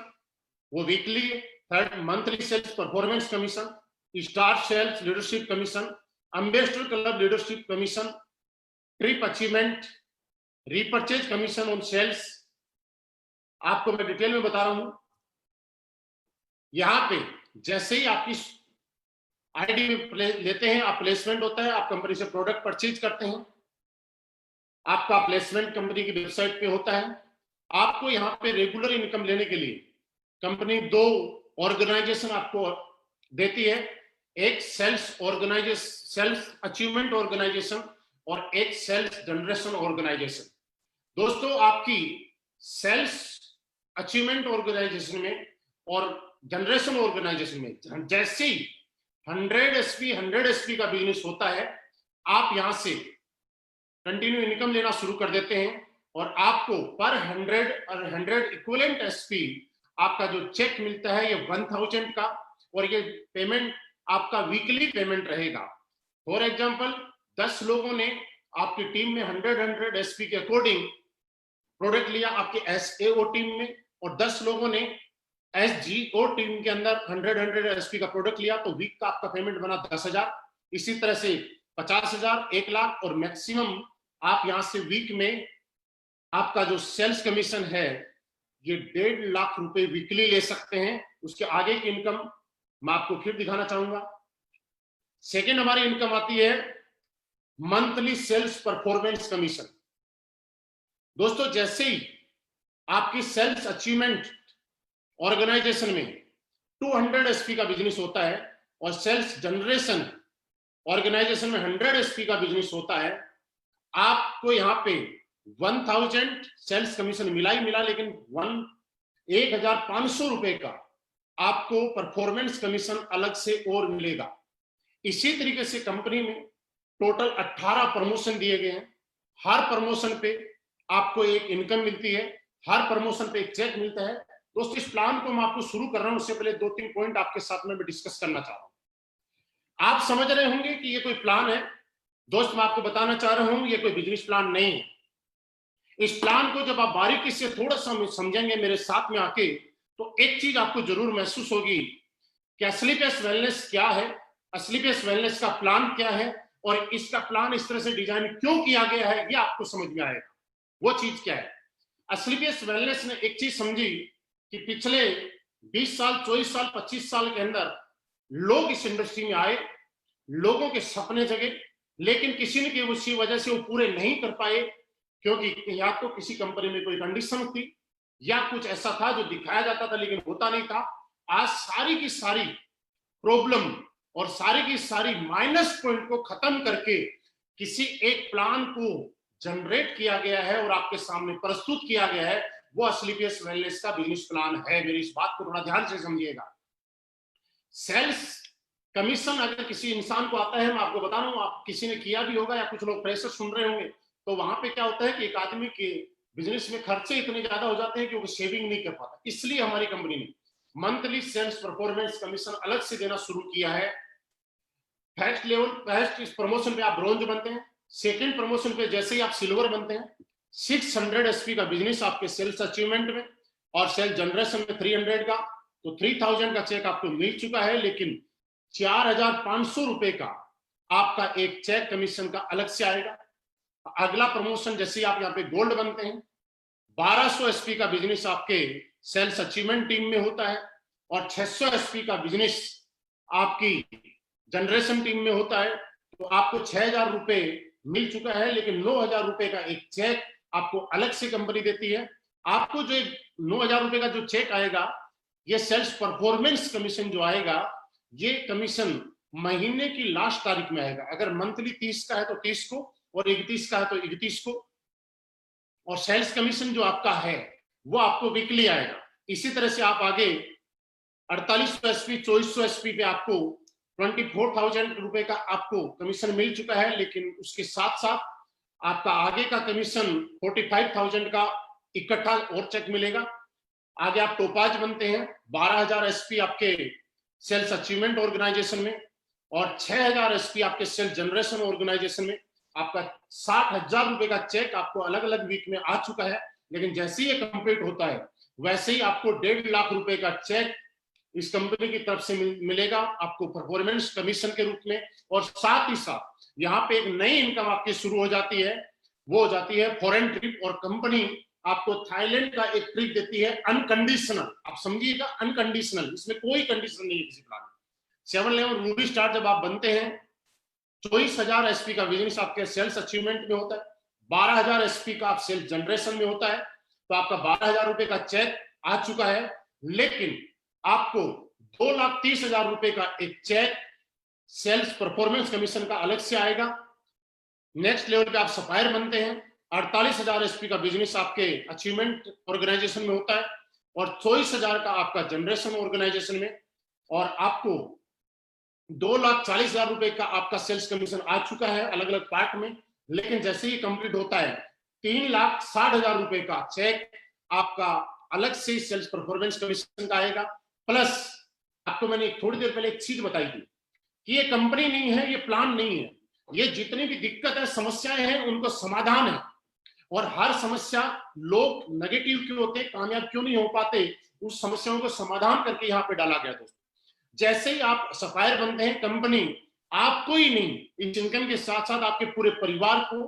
वो वीकली है। Third monthly sales performance commission, star sales leadership commission, ambassador club leadership commission, trip achievement, repurchase commission on sales. आपको मैं डिटेल में बता रहा हूं। यहां पे जैसे ही आपकी आईडी में लेते हैं, आप प्लेसमेंट होता है, आप कंपनी से प्रोडक्ट परचेज करते हैं, आपका प्लेसमेंट कंपनी की वेबसाइट पे होता है। आपको यहाँ पे रेगुलर इनकम लेने के लिए कंपनी 2 ऑर्गेनाइजेशन आपको देती है, एक सेल्फ अचीवमेंट ऑर्गेनाइजेशन और एक सेल्फ जनरेशन ऑर्गेनाइजेशन। दोस्तों, आपकी सेल्फ अचीवमेंट ऑर्गेनाइजेशन में और जनरेशन ऑर्गेनाइजेशन में जैसे ही 100 एसपी का बिजनेस होता है, आप यहां से कंटिन्यू इनकम लेना शुरू कर देते हैं और आपको पर 100 इक्विवेलेंट एसपी आपका जो चेक मिलता है ये 1000 का, और ये पेमेंट आपका वीकली पेमेंट रहेगा। फॉर एग्जांपल 10 लोगों ने आपकी टीम में 100 एसपी के अकॉर्डिंग प्रोडक्ट लिया आपके एसएओ टीम में, और 10 लोगों ने एसजीओ टीम के अंदर 100 एसपी का प्रोडक्ट लिया, तो वीक का आपका पेमेंट बना 10,000। इसी तरह से 50,000, 1 लाख, और मैक्सिमम आप यहां से वीक में आपका जो सेल्स कमीशन है ये 1.5 लाख रुपए वीकली ले सकते हैं। उसके आगे की इनकम मैं आपको फिर दिखाना चाहूंगा। सेकेंड हमारी इनकम आती है मंथली सेल्स परफॉर्मेंस कमीशन। दोस्तों, जैसे ही आपकी सेल्स अचीवमेंट ऑर्गेनाइजेशन में 200 एसपी का बिजनेस होता है और सेल्स जनरेशन ऑर्गेनाइजेशन में 100 एसपी का बिजनेस होता है, आपको यहाँ पे 1000 सेल्स कमीशन मिला ही मिला, लेकिन 1,500 रुपए का आपको परफॉर्मेंस कमीशन अलग से और मिलेगा। इसी तरीके से कंपनी में टोटल 18 प्रमोशन दिए गए हैं। हर प्रमोशन पे आपको एक इनकम मिलती है, हर प्रमोशन पे एक चेक मिलता है। दोस्तों, इस प्लान को मैं आपको शुरू कर रहा हूं, उससे पहले 2-3 पॉइंट आपके साथ में मैं डिस्कस करना चाह रहा हूं। आप समझ रहे होंगे कि ये कोई प्लान है। दोस्त, मैं आपको बताना चाह रहा हूं ये कोई बिजनेस प्लान नहीं है। इस प्लान को जब आप बारीकी से थोड़ा सा समझेंगे मेरे साथ में आके, तो एक चीज आपको जरूर महसूस होगी कि असली पेस वेलनेस क्या है, असली पेस वेलनेस का प्लान क्या है, और इसका प्लान इस तरह से डिजाइन क्यों किया गया है, ये आपको समझ में आएगा। वो चीज क्या है? असली पेस वेलनेस ने एक चीज समझी कि पिछले 20 साल, 24 साल, 25 साल के अंदर लोग इस इंडस्ट्री में आए, लोगों के सपने जगे, लेकिन किसी न किसी वजह से वो पूरे नहीं कर पाए, क्योंकि या तो किसी कंपनी में कोई कंडीशन थी या कुछ ऐसा था जो दिखाया जाता था लेकिन होता नहीं था। आज सारी की सारी प्रॉब्लम और सारी की सारी माइनस पॉइंट को खत्म करके किसी एक प्लान को जनरेट किया गया है और आपके सामने प्रस्तुत किया गया है। वो असली पेस वेलनेस का बिजनेस प्लान है। मेरी इस बात को थोड़ा ध्यान से समझिएगा। सेल्स कमीशन अगर किसी इंसान को आता है, मैं आपको बता रहा हूं, आप किसी ने किया भी होगा या कुछ लोग फ्रेशर सुन रहे होंगे, तो वहां पे क्या होता है कि एक आदमी के बिजनेस में खर्चे इतने ज्यादा हो जाते हैं कि वो सेविंग नहीं कर पाता। इसलिए हमारी कंपनी ने मंथली सेल्स परफॉर्मेंस कमीशन अलग से देना शुरू किया है। फर्स्ट लेवल, फर्स्ट इस प्रमोशन पे आप ब्रोंज बनते हैं, सेकंड प्रमोशन पे जैसे ही आप सिल्वर बनते हैं, 600 एसपी का बिजनेस आपके सेल्स अचीवमेंट में और सेल्स जनरेशन में 300 का, तो 3000 का चेक आपको मिल चुका है, लेकिन 4,500 रुपए का आपका एक चेक कमीशन का अलग से आएगा। अगला प्रमोशन जैसे आप यहाँ पे गोल्ड बनते हैं, 1200 एसपी का बिजनेस आपके सेल्स अचीवमेंट टीम में होता है और 600 एसपी का बिजनेस आपकी जनरेशन टीम में होता है, तो आपको 6,000 रुपए मिल चुका है, लेकिन 9,000 रुपए का एक चेक आपको अलग से कंपनी देती है। आपको जो 9,000 रुपए का जो चेक आएगा, ये सेल्स परफॉर्मेंस कमीशन जो आएगा, ये कमीशन महीने की लास्ट तारीख में आएगा। अगर मंथली 30 का है तो 30 को, और 31 का है तो 31 को, और सेल्स कमीशन जो आपका है वो आपको वीकली आएगा। इसी तरह से आप आगे 4800 एसपी, 2400 एसपी पे आपको 24,000 रुपए का आपको कमीशन मिल चुका है, लेकिन उसके साथ साथ आपका आगे का कमीशन 45,000 का इकट्ठा और चेक मिलेगा। आगे आप टोपाज बनते हैं, 12,000 एसपी आपके सेल्स अचीवमेंट ऑर्गेनाइजेशन में और 6,000 एसपी आपके सेल्स जनरेशन ऑर्गेनाइजेशन में। आपका 60,000 रुपए का चेक आपको अलग अलग वीक में आ चुका है, लेकिन जैसे ही ये कंप्लीट होता है वैसे ही आपको 1.5 लाख रुपए का चेक इस कंपनी की तरफ से मिलेगा आपको परफॉर्मेंस कमीशन के रूप में। और साथ ही साथ यहाँ पे एक नई इनकम आपकी शुरू हो जाती है, वो हो जाती है फॉरेन ट्रिप। और कंपनी आपको थाईलैंड का एक ट्रिप देती है अनकंडीशनल। आप समझिएगा, अनकंडीशनल, इसमें कोई कंडीशन नहीं है किसी प्लान में। 7 लेवल रूबी स्टार जब आप बनते हैं, 24,000 एसपी का बिजनेस आपके सेल्स अचीवमेंट में होता है, 12,000 एसपी का आप सेल्स जनरेशन में होता है, तो आपका 12,000 रुपए का चेक आ चुका है। लेकिन आपको 2,30,000 रुपए का एक चेक सेल्स परफॉर्मेंस कमीशन का अलग से आएगा। नेक्स्ट लेवल पे आप सप्लायर बनते हैं, 48,000 एसपी का बिजनेस आपके अचीवमेंट ऑर्गेनाइजेशन में होता है और 24,000 का आपका जनरेशन ऑर्गेनाइजेशन में, और आपको 2,40,000 रुपए का आपका सेल्स कमीशन आ चुका है अलग अलग पार्ट में। लेकिन जैसे ही कंप्लीट होता है 3,60,000 रुपए का चेक आपका अलग से सेल्स परफॉर्मेंस कमीशन का आएगा। प्लस आपको मैंने थोड़ी देर पहले एक चीज बताई थी कि ये कंपनी नहीं है, ये प्लान नहीं है, ये जितनी भी दिक्कत है, समस्याएं हैं, उनको समाधान है। और हर समस्या, लोग नेगेटिव क्यों होते, कामयाब क्यों नहीं हो पाते, उस समस्याओं को समाधान करके यहाँ पे डाला गया। दोस्तों जैसे ही आप सप्लायर बनते हैं, कंपनी आपको ही नहीं, इस इनकम के साथ साथ आपके पूरे परिवार को,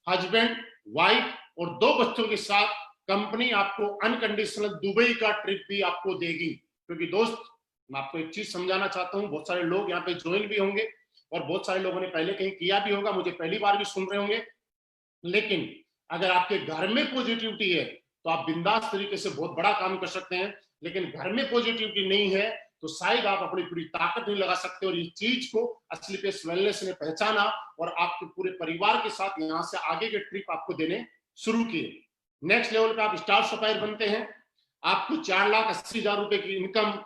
हस्बैंड, वाइफ और 2 बच्चों के साथ कंपनी आपको अनकंडीशनल दुबई का ट्रिप भी आपको देगी। क्योंकि दोस्त मैं आपको एक चीज समझाना चाहता हूं, बहुत सारे लोग यहाँ पे ज्वाइन भी होंगे और बहुत सारे लोगों ने पहले कहीं किया भी होगा, मुझे पहली बार भी सुन रहे होंगे। लेकिन अगर आपके घर में पॉजिटिविटी है तो आप बिंदास तरीके से बहुत बड़ा काम कर सकते हैं। लेकिन घर में पॉजिटिविटी नहीं है तो शायद आप अपनी पूरी ताकत नहीं लगा सकते। और इस चीज को असली पे वेलनेस ने पहचाना और आपके पूरे परिवार के साथ यहाँ से आगे के ट्रिप आपको देने शुरू किए। नेक्स्ट लेवल पे आप स्टार सप्लायर बनते हैं, आपको 4,80,000 रुपए की इनकम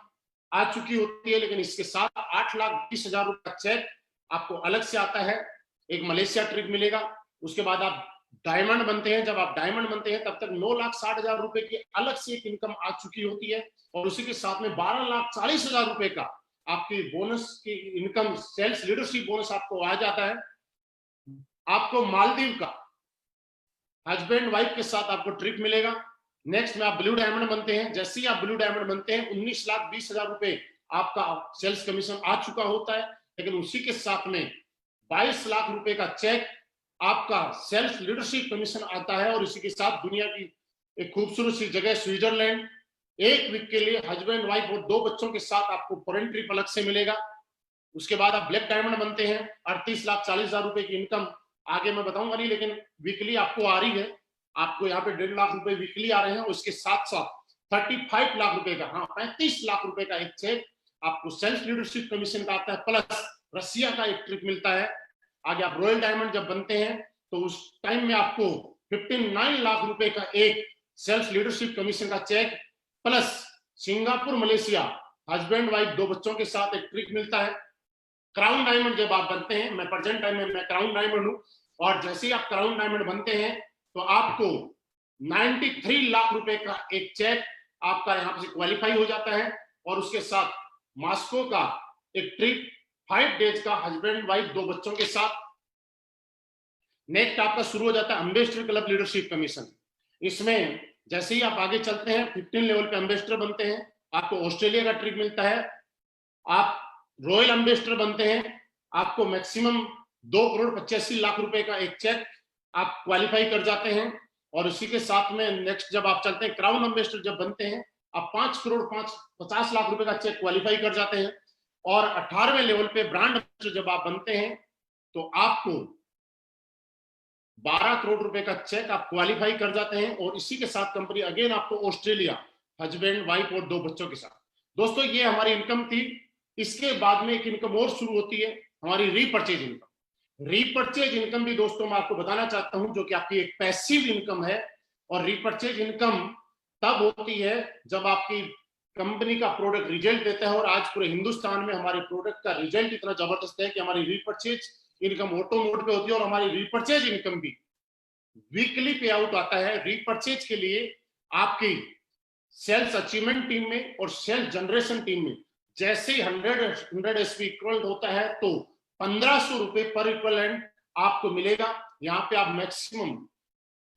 आ चुकी होती है। लेकिन इसके साथ 8,20,000 रुपए का चेक आपको अलग से आता है, एक मलेशिया ट्रिप मिलेगा। उसके बाद आप डायमंड बनते हैं, जब आप डायमंड बनते हैं तब तक 9,60,000 रुपए की अलग से एक इनकम आ चुकी होती है और उसी के साथ में 12,40,000 रुपए का आपकी बोनस की इनकम, सेल्स लीडरशिप बोनस आपको आ जाता है। आपको मालदीव का हस्बैंड वाइफ के साथ आपको ट्रिप मिलेगा। नेक्स्ट में आप ब्लू डायमंड बनते हैं, जैसे ही आप ब्लू डायमंड बनते हैं 19,20,000 रुपए आपका सेल्स कमीशन आ चुका होता है। लेकिन उसी के साथ में 22 लाख रुपए का चेक आपका सेल्फ लीडरशिप कमीशन आता है। और इसी के साथ दुनिया की एक खूबसूरत सी जगह स्विट्जरलैंड, 1 वीक के लिए हस्बैंड वाइफ और 2 बच्चों के साथ आपको फॉरेन ट्रिप अलग से मिलेगा। उसके बाद आप ब्लैक डायमंड बनते हैं, 38,40,000 रुपए की इनकम आगे मैं बताऊंगा नहीं, लेकिन वीकली आपको आ रही है। आपको यहाँ पे 1.5 लाख रुपए वीकली आ रहे हैं। उसके साथ साथ 35 लाख रुपए का, हाँ 35 लाख रुपए का एक चेक आपको सेल्फ लीडरशिप कमीशन का आता है। प्लस रसिया का एक ट्रिप मिलता है। आगे आप रॉयल डायमंड जब बनते हैं तो उस टाइम में आपको 59 लाख रुपए का एक सेल्फ लीडरशिप कमीशन का cheque, plus Singapore Malaysia husband wife 2 बच्चों के साथ एक ट्रिप मिलता है। क्राउन डायमंड जब आप बनते हैं, मैं प्रेजेंट टाइम में मैं क्राउन डायमंड हूं, और जैसे ही आप क्राउन डायमंड बनते हैं तो आपको 93 लाख रुपए का एक चेक आपका यहां से क्वालिफाई हो जाता है। और उसके साथ मॉस्को का एक ट्रिप 5 डेज का हस्बैंड वाइफ 2 बच्चों के साथ। नेक्स्ट आपका शुरू हो जाता है एम्बेसडर क्लब लीडरशिप कमीशन। इसमें जैसे ही आप आगे चलते हैं 15 लेवल पे एम्बेसडर बनते हैं, आपको ऑस्ट्रेलिया का ट्रिप मिलता है। आप रॉयल एम्बेसडर बनते हैं, आपको मैक्सिमम 2,85,00,000 रुपए का एक चेक आप क्वालिफाई कर जाते हैं। और उसी के साथ में नेक्स्ट जब आप चलते हैं क्राउन एम्बेसडर जब बनते हैं, आप 5,50,00,000 रुपए का चेक क्वालिफाई कर जाते हैं। और 18वें लेवल पे ब्रांड एम्बेसडर जब आप बनते हैं तो आपको 12 करोड़ रुपए का चेक आप क्वालिफाई कर जाते हैं। और इसी के साथ कंपनी अगेन आपको ऑस्ट्रेलिया हस्बैंड वाइफ और 2 बच्चों के साथ। दोस्तों ये हमारी इनकम थी। इसके बाद में एक इनकम और शुरू होती है, हमारी रीपर्चेज इनकम। रीपर्चेज इनकम भी दोस्तों मैं आपको बताना चाहता हूं, जो कि आपकी एक पैसिव इनकम है। और रीपर्चेज इनकम तब होती है जब आपकी कंपनी का प्रोडक्ट रिजल्ट देता है। और आज पूरे हिंदुस्तान में हमारे प्रोडक्ट का रिजल्ट इतना जबरदस्त है कि हमारी रीपर्चेज इनकम ऑटो मोड पे होती है। और हमारी रीपर्चेज इनकम भी वीकली पे आउट आता है। रीपर्चेज के लिए आपकी सेल्स अचीवमेंट टीम में और सेल्स जनरेशन टीम में जैसे 100 एसपी इक्वल होता है तो 1,500 रुपए पर इक्वलेंट आपको मिलेगा। यहाँ पे आप मैक्सिमम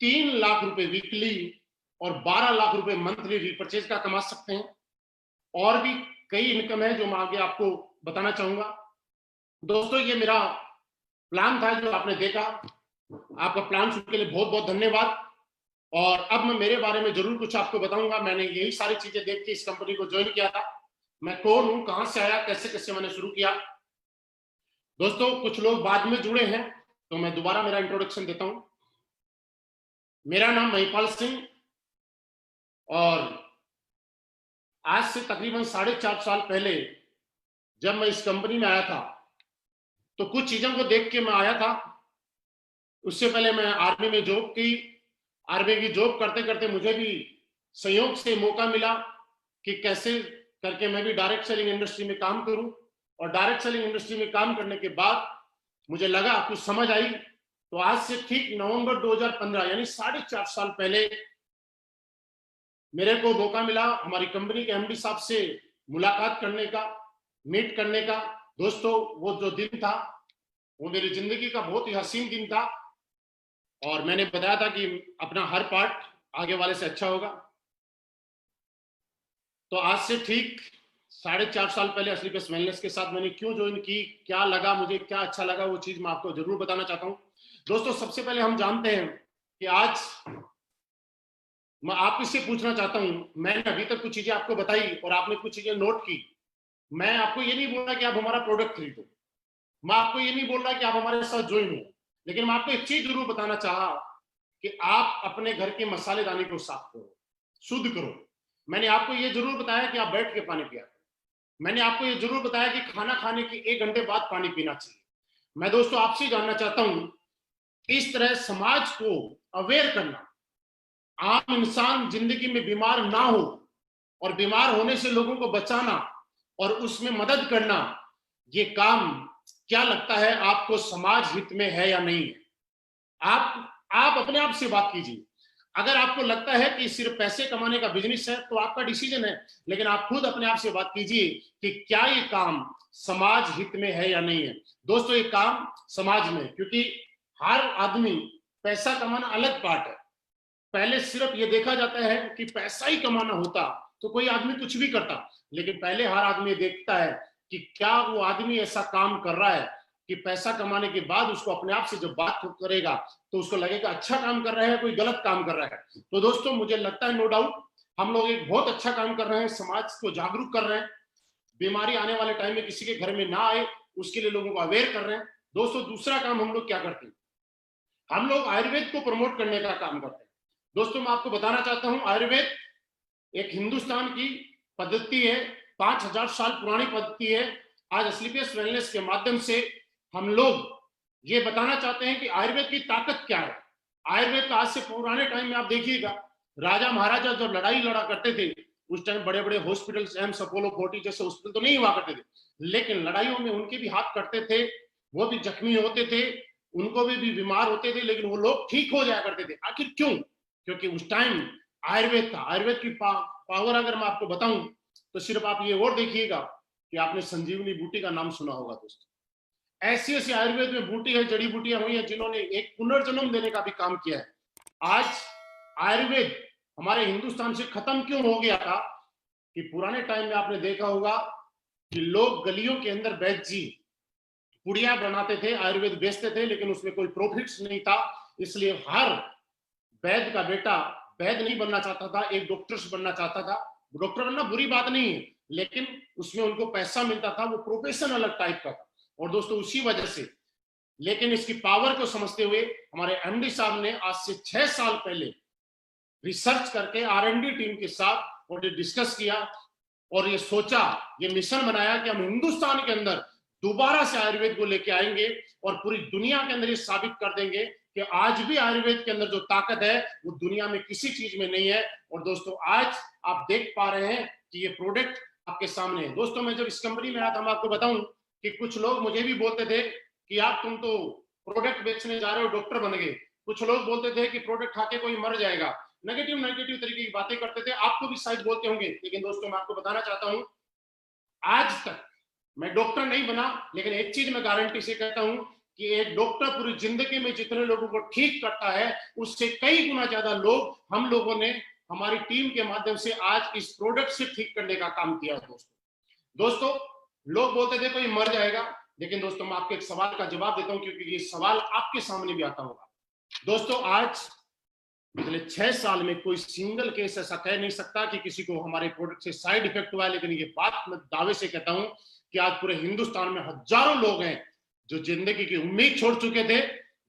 3 लाख रुपए वीकली और 12 लाख रुपए मंथली रीपर्चेज का कमा सकते हैं। और भी कई इनकम है जो मैं आगे आपको बताना चाहूंगा। दोस्तों ये मेरा प्लान था जो आपने देखा। आपका प्लान सुनने के लिए बहुत बहुत धन्यवाद। और अब मैं मेरे बारे में जरूर कुछ आपको बताऊंगा। मैंने यही सारी चीजें देख के इस कंपनी को ज्वाइन किया था। मैं कौन हूं, कहां से आया, कैसे कैसे मैंने शुरू किया। दोस्तों कुछ लोग बाद में जुड़े हैं तो मैं दोबारा मेरा इंट्रोडक्शन देता हूं। मेरा नाम महिपाल सिंह, और आज से तकरीबन 4.5 साल पहले जब मैं इस कंपनी में आया था तो कुछ चीजों को देख के मैं आया था। उससे पहले मैं आर्मी में जॉब की। आर्मी की जॉब करते करते मुझे भी संयोग से मौका मिला कि कैसे करके मैं भी डायरेक्ट सेलिंग इंडस्ट्री में काम करूं, और डायरेक्ट सेलिंग इंडस्ट्री में काम करने के बाद मुझे लगा, कुछ समझ आई। तो आज से ठीक नवंबर 2015 यानी 4.5 साल पहले मेरे को मौका मिला हमारी कंपनी के एमडी साहब से मुलाकात करने का, मीट करने का। दोस्तों, वो जो दिन था वो मेरी जिंदगी का बहुत ही हसीन दिन था, और मैंने बताया था कि अपना हर पार्ट आगे वाले से अच्छा होगा। तो आज से ठीक 4.5 साल पहले असलीपेस वेलनेस के साथ मैंने क्यों ज्वाइन की, क्या लगा मुझे, क्या अच्छा लगा, वो चीज मैं आपको जरूर बताना चाहता हूँ। दोस्तों, सबसे पहले हम जानते हैं कि आज मैं आपसे पूछना चाहता हूं, मैंने अभी तक कुछ चीजें आपको बताई और आपने कुछ चीजें नोट की। मैं आपको ये नहीं बोल रहा कि आप हमारा प्रोडक्ट खरीदो, मैं आपको ये नहीं बोल रहा कि आप हमारे साथ ज्वाइन हो, लेकिन मैं आपको एक चीज जरूर बताना चाहा कि आप अपने घर के मसालेदानी को साफ करो, शुद्ध करो। मैंने आपको ये जरूर बताया कि आप बैठ के पानी पिया करो। मैंने आपको ये जरूर बताया कि खाना खाने के 1 घंटे बाद पानी पीना चाहिए। मैं दोस्तों आपसे जानना चाहता हूं, इस तरह समाज को अवेयर करना, आम इंसान जिंदगी में बीमार ना हो और बीमार होने से लोगों को बचाना और उसमें मदद करना, ये काम क्या लगता है आपको समाज हित में है या नहीं है? आप अपने आप से बात कीजिए। अगर आपको लगता है कि सिर्फ पैसे कमाने का बिजनेस है तो आपका डिसीजन है, लेकिन आप खुद अपने आप से बात कीजिए कि क्या ये काम समाज हित में है या नहीं है। दोस्तों, ये काम समाज में, क्योंकि हर आदमी, पैसा कमाना अलग पार्ट है। पहले सिर्फ ये देखा जाता है कि पैसा ही कमाना होता तो कोई आदमी कुछ भी करता, लेकिन पहले हर आदमी देखता है कि क्या वो आदमी ऐसा काम कर रहा है कि पैसा कमाने के बाद उसको अपने आप से जब बात करेगा तो उसको लगेगा अच्छा काम कर रहा है, कोई गलत काम कर रहा है। तो दोस्तों, मुझे लगता है नो डाउट हम लोग एक बहुत अच्छा काम कर रहे हैं, समाज को जागरूक कर रहे हैं, बीमारी आने वाले टाइम में किसी के घर में ना आए उसके लिए लोगों को अवेयर कर रहे हैं। दोस्तों, दूसरा काम हम लोग क्या करते हैं, हम लोग आयुर्वेद को प्रमोट करने का काम करते हैं। दोस्तों, मैं आपको बताना चाहता हूं, आयुर्वेद एक हिंदुस्तान की पद्धति है, 5,000 साल पुरानी पद्धति है। आज असलीपेस वेलनेस के माध्यम से हम लोग ये बताना चाहते हैं कि आयुर्वेद की ताकत क्या है। आयुर्वेद का आज से पुराने टाइम में आप देखिएगा, राजा महाराजा जब लड़ाई लड़ा करते थे उस टाइम बड़े बड़े हॉस्पिटल्स, एम्स, अपोलो, फोर्टी जैसे हॉस्पिटल तो नहीं हुआ करते थे, लेकिन लड़ाइयों में उनके भी हाथ कटते थे, वो भी जख्मी होते थे, उनको भी बीमार होते थे, लेकिन वो लोग ठीक हो जाया करते थे। आखिर क्यों? क्योंकि उस टाइम आयुर्वेद था। आयुर्वेद की पावर अगर मैं आपको बताऊं तो सिर्फ आप ये और देखिएगा कि आपने संजीवनी बूटी का नाम सुना होगा। दोस्तों, ऐसी ऐसी आयुर्वेद में बूटी है, जड़ी बूटियां हुई है जिन्होंने एक पुनर्जन्म देने का भी काम किया है। आज आयुर्वेद हमारे हिंदुस्तान से खत्म क्यों हो गया था कि पुराने टाइम में आपने देखा होगा कि लोग गलियों के अंदर वैद्य जी पुड़िया बनाते थे, आयुर्वेद बेचते थे, लेकिन उसमें कोई प्रॉफिट्स नहीं था। इसलिए हर वैद्य का बेटा वैद्य नहीं बनना चाहता था, एक डॉक्टर बनना चाहता था। डॉक्टर बनना बुरी बात नहीं है, लेकिन उसमें उनको पैसा मिलता था, वो प्रोफेशन अलग टाइप का था। और दोस्तों, उसी वजह से, लेकिन इसकी पावर को समझते हुए हमारे एमडी साहब ने आज से 6 साल पहले रिसर्च करके आर&डी टीम के साथ और डिस्कस किया और ये सोचा, ये मिशन बनाया कि हम हिंदुस्तान के अंदर दोबारा से आयुर्वेद को लेके आएंगे और पूरी दुनिया के अंदर ये साबित कर देंगे कि आज भी आयुर्वेद के अंदर जो ताकत है वो दुनिया में किसी चीज में नहीं है। और दोस्तों, आज आप देख पा रहे हैं कि ये प्रोडक्ट आपके सामने है। दोस्तों, मैं जब इस कंपनी में आया था, मैं आपको बताऊं कि कुछ लोग मुझे भी बोलते थे कि आप, तुम तो प्रोडक्ट बेचने जा रहे हो, डॉक्टर बन गए। कुछ लोग बोलते थे कि प्रोडक्ट खा के कोई मर जाएगा, नेगेटिव नेगेटिव तरीके की बातें करते थे। आपको भी शायद बोलते होंगे, लेकिन दोस्तों, मैं आपको बताना चाहता हूं, आज तक मैं डॉक्टर नहीं बना, लेकिन एक चीज मैं गारंटी से कहता हूं कि एक डॉक्टर पूरी जिंदगी में जितने लोगों को ठीक करता है उससे कई गुना ज्यादा लोग हम लोगों ने हमारी टीम के माध्यम से आज इस प्रोडक्ट से ठीक करने का काम किया है। दोस्तों, लोग बोलते थे कोई मर जाएगा, लेकिन दोस्तों मैं आपके एक सवाल का जवाब देता हूं, क्योंकि ये सवाल आपके सामने भी आता होगा। दोस्तों, आज पिछले 6 साल में कोई सिंगल केस ऐसा कह नहीं सकता कि किसी को हमारे प्रोडक्ट से साइड इफेक्ट हुआ है। लेकिन ये बात मैं दावे से कहता हूं कि आज पूरे हिंदुस्तान में हजारों लोग हैं जो जिंदगी की उम्मीद छोड़ चुके थे,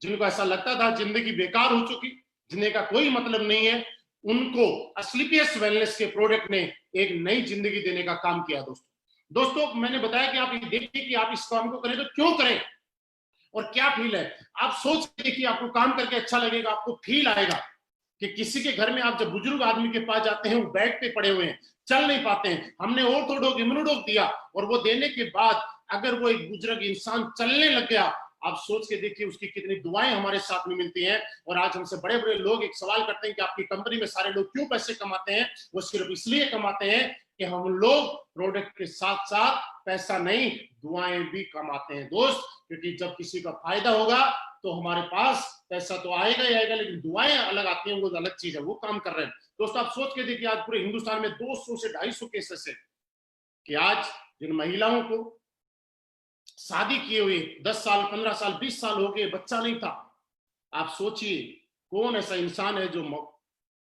जिनको ऐसा लगता था जिंदगी बेकार हो चुकी, जीने का कोई मतलब नहीं है, उनको एस्क्लेपियस वेलनेस के प्रोडक्ट ने एक नई जिंदगी देने का काम किया। दोस्तों मैंने बताया कि आप ये देखिए कि आप इस काम को करें तो क्यों करें और क्या फील है। आप सोच के देखिए, आपको काम करके अच्छा लगेगा, आपको फील आएगा कि किसी के घर में आप जब बुजुर्ग आदमी के पास जाते हैं, वो बेड पे पड़े हुए हैं, चल नहीं पाते हैं, हमने ऑर्थोडॉक इम्यूनोडॉक दिया और वो देने के बाद अगर वो एक बुजुर्ग इंसान चलने लग गया, आप सोच के देखिए उसकी कितनी दुआएं हमारे साथ में मिलती हैं। और आज हमसे बड़े बड़े लोग एक सवाल करते हैं कि आपकी कंपनी में सारे लोग क्यों पैसे कमाते हैं। वो सिर्फ इसलिए कमाते हैं कि हम लोग प्रोडक्ट के साथ साथ पैसा नहीं, दुआएं भी कमाते हैं दोस्त। क्योंकि जब किसी का फायदा होगा तो हमारे पास पैसा तो आएगा ही आएगा, लेकिन दुआएं अलग आती हैं, वो अलग चीज है, वो काम कर रहे हैं। दोस्तों आप सोच के देखिए, आज पूरे हिंदुस्तान में 200 से 250 केसेस है कि आज जिन महिलाओं को शादी किए हुए 10 साल 15 साल 20 साल हो गए, बच्चा नहीं था, आप सोचिए कौन ऐसा इंसान है जो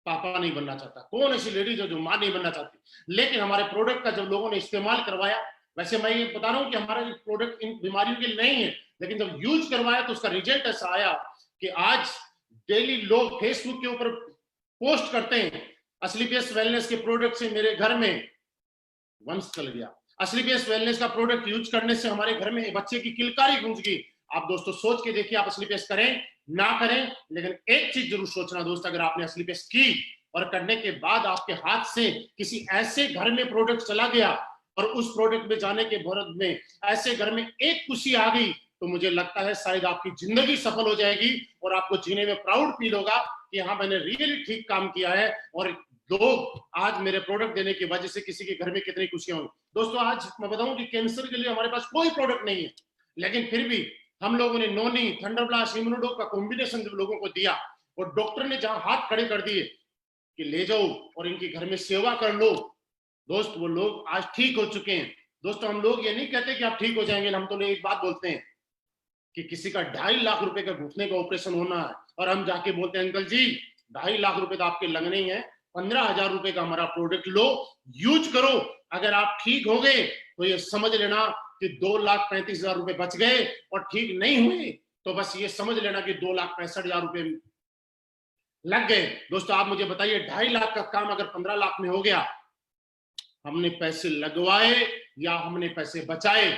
पापा नहीं बनना चाहता, कौन ऐसी लेडीज है जो मां नहीं बनना चाहती। लेकिन हमारे प्रोडक्ट का जब लोगों ने इस्तेमाल करवाया, वैसे मैं ये बता रहा हूं कि हमारा प्रोडक्ट इन बीमारियों के लिए नहीं है, लेकिन जब यूज करवाया तो उसका रिजल्ट ऐसा आया कि आज डेली लोग फेसबुक के ऊपर पोस्ट करते हैं, एस्क्लेपियस वेलनेस के प्रोडक्ट से मेरे घर में वंश चल गया, एस्क्लेपियस वेलनेस का प्रोडक्ट यूज करने से हमारे घर में बच्चे की किलकारी गूंज गई। आप दोस्तों सोच के देखिए, आप एस्क्लेपियस करें ना करें, लेकिन एक चीज जरूर सोचना दोस्त, अगर आपने एस्क्लेपियस की और करने के बाद आपके हाथ से किसी ऐसे घर में प्रोडक्ट चला गया और उस प्रोडक्ट में जाने के भरत में ऐसे घर में एक खुशी आ गई, तो मुझे लगता है शायद आपकी जिंदगी सफल हो जाएगी और आपको जीने में प्राउड फील होगा कि हाँ मैंने रियली ठीक काम किया है और लोग आज मेरे प्रोडक्ट देने की वजह से किसी के घर में कितनी खुशियां होंगी। दोस्तों आज मैं बताऊं कि कैंसर के लिए हमारे पास कोई प्रोडक्ट नहीं है, लेकिन फिर भी हम लोगों ने नोनी थंडरब्लास्ट इम्यूनोडॉक का कॉम्बिनेशन जब लोगों को दिया और डॉक्टर ने जहां हाथ खड़े कर दिए कि ले जाओ और इनकी घर में सेवा कर लो, दोस्त वो लोग आज ठीक हो चुके हैं। दोस्तों हम लोग ये नहीं कहते कि आप ठीक हो जाएंगे, हम तो एक बात बोलते हैं कि किसी का 2.5 लाख रुपए का घुटने का ऑपरेशन होना है और हम जाके बोलते हैं अंकल जी 2.5 लाख रुपए तो आपके लगने ही है, 15,000 रुपए का हमारा प्रोडक्ट लो, यूज करो, अगर आप ठीक हो गए तो ये समझ लेना कि 2,35,000 रुपए बच गए, और ठीक नहीं हुए तो बस ये समझ लेना कि 2,65,000 रुपए लग गए। दोस्तों आप मुझे बताइए 2.5 लाख का काम अगर 15 लाख में हो गया, हमने पैसे लगवाए या हमने पैसे बचाए।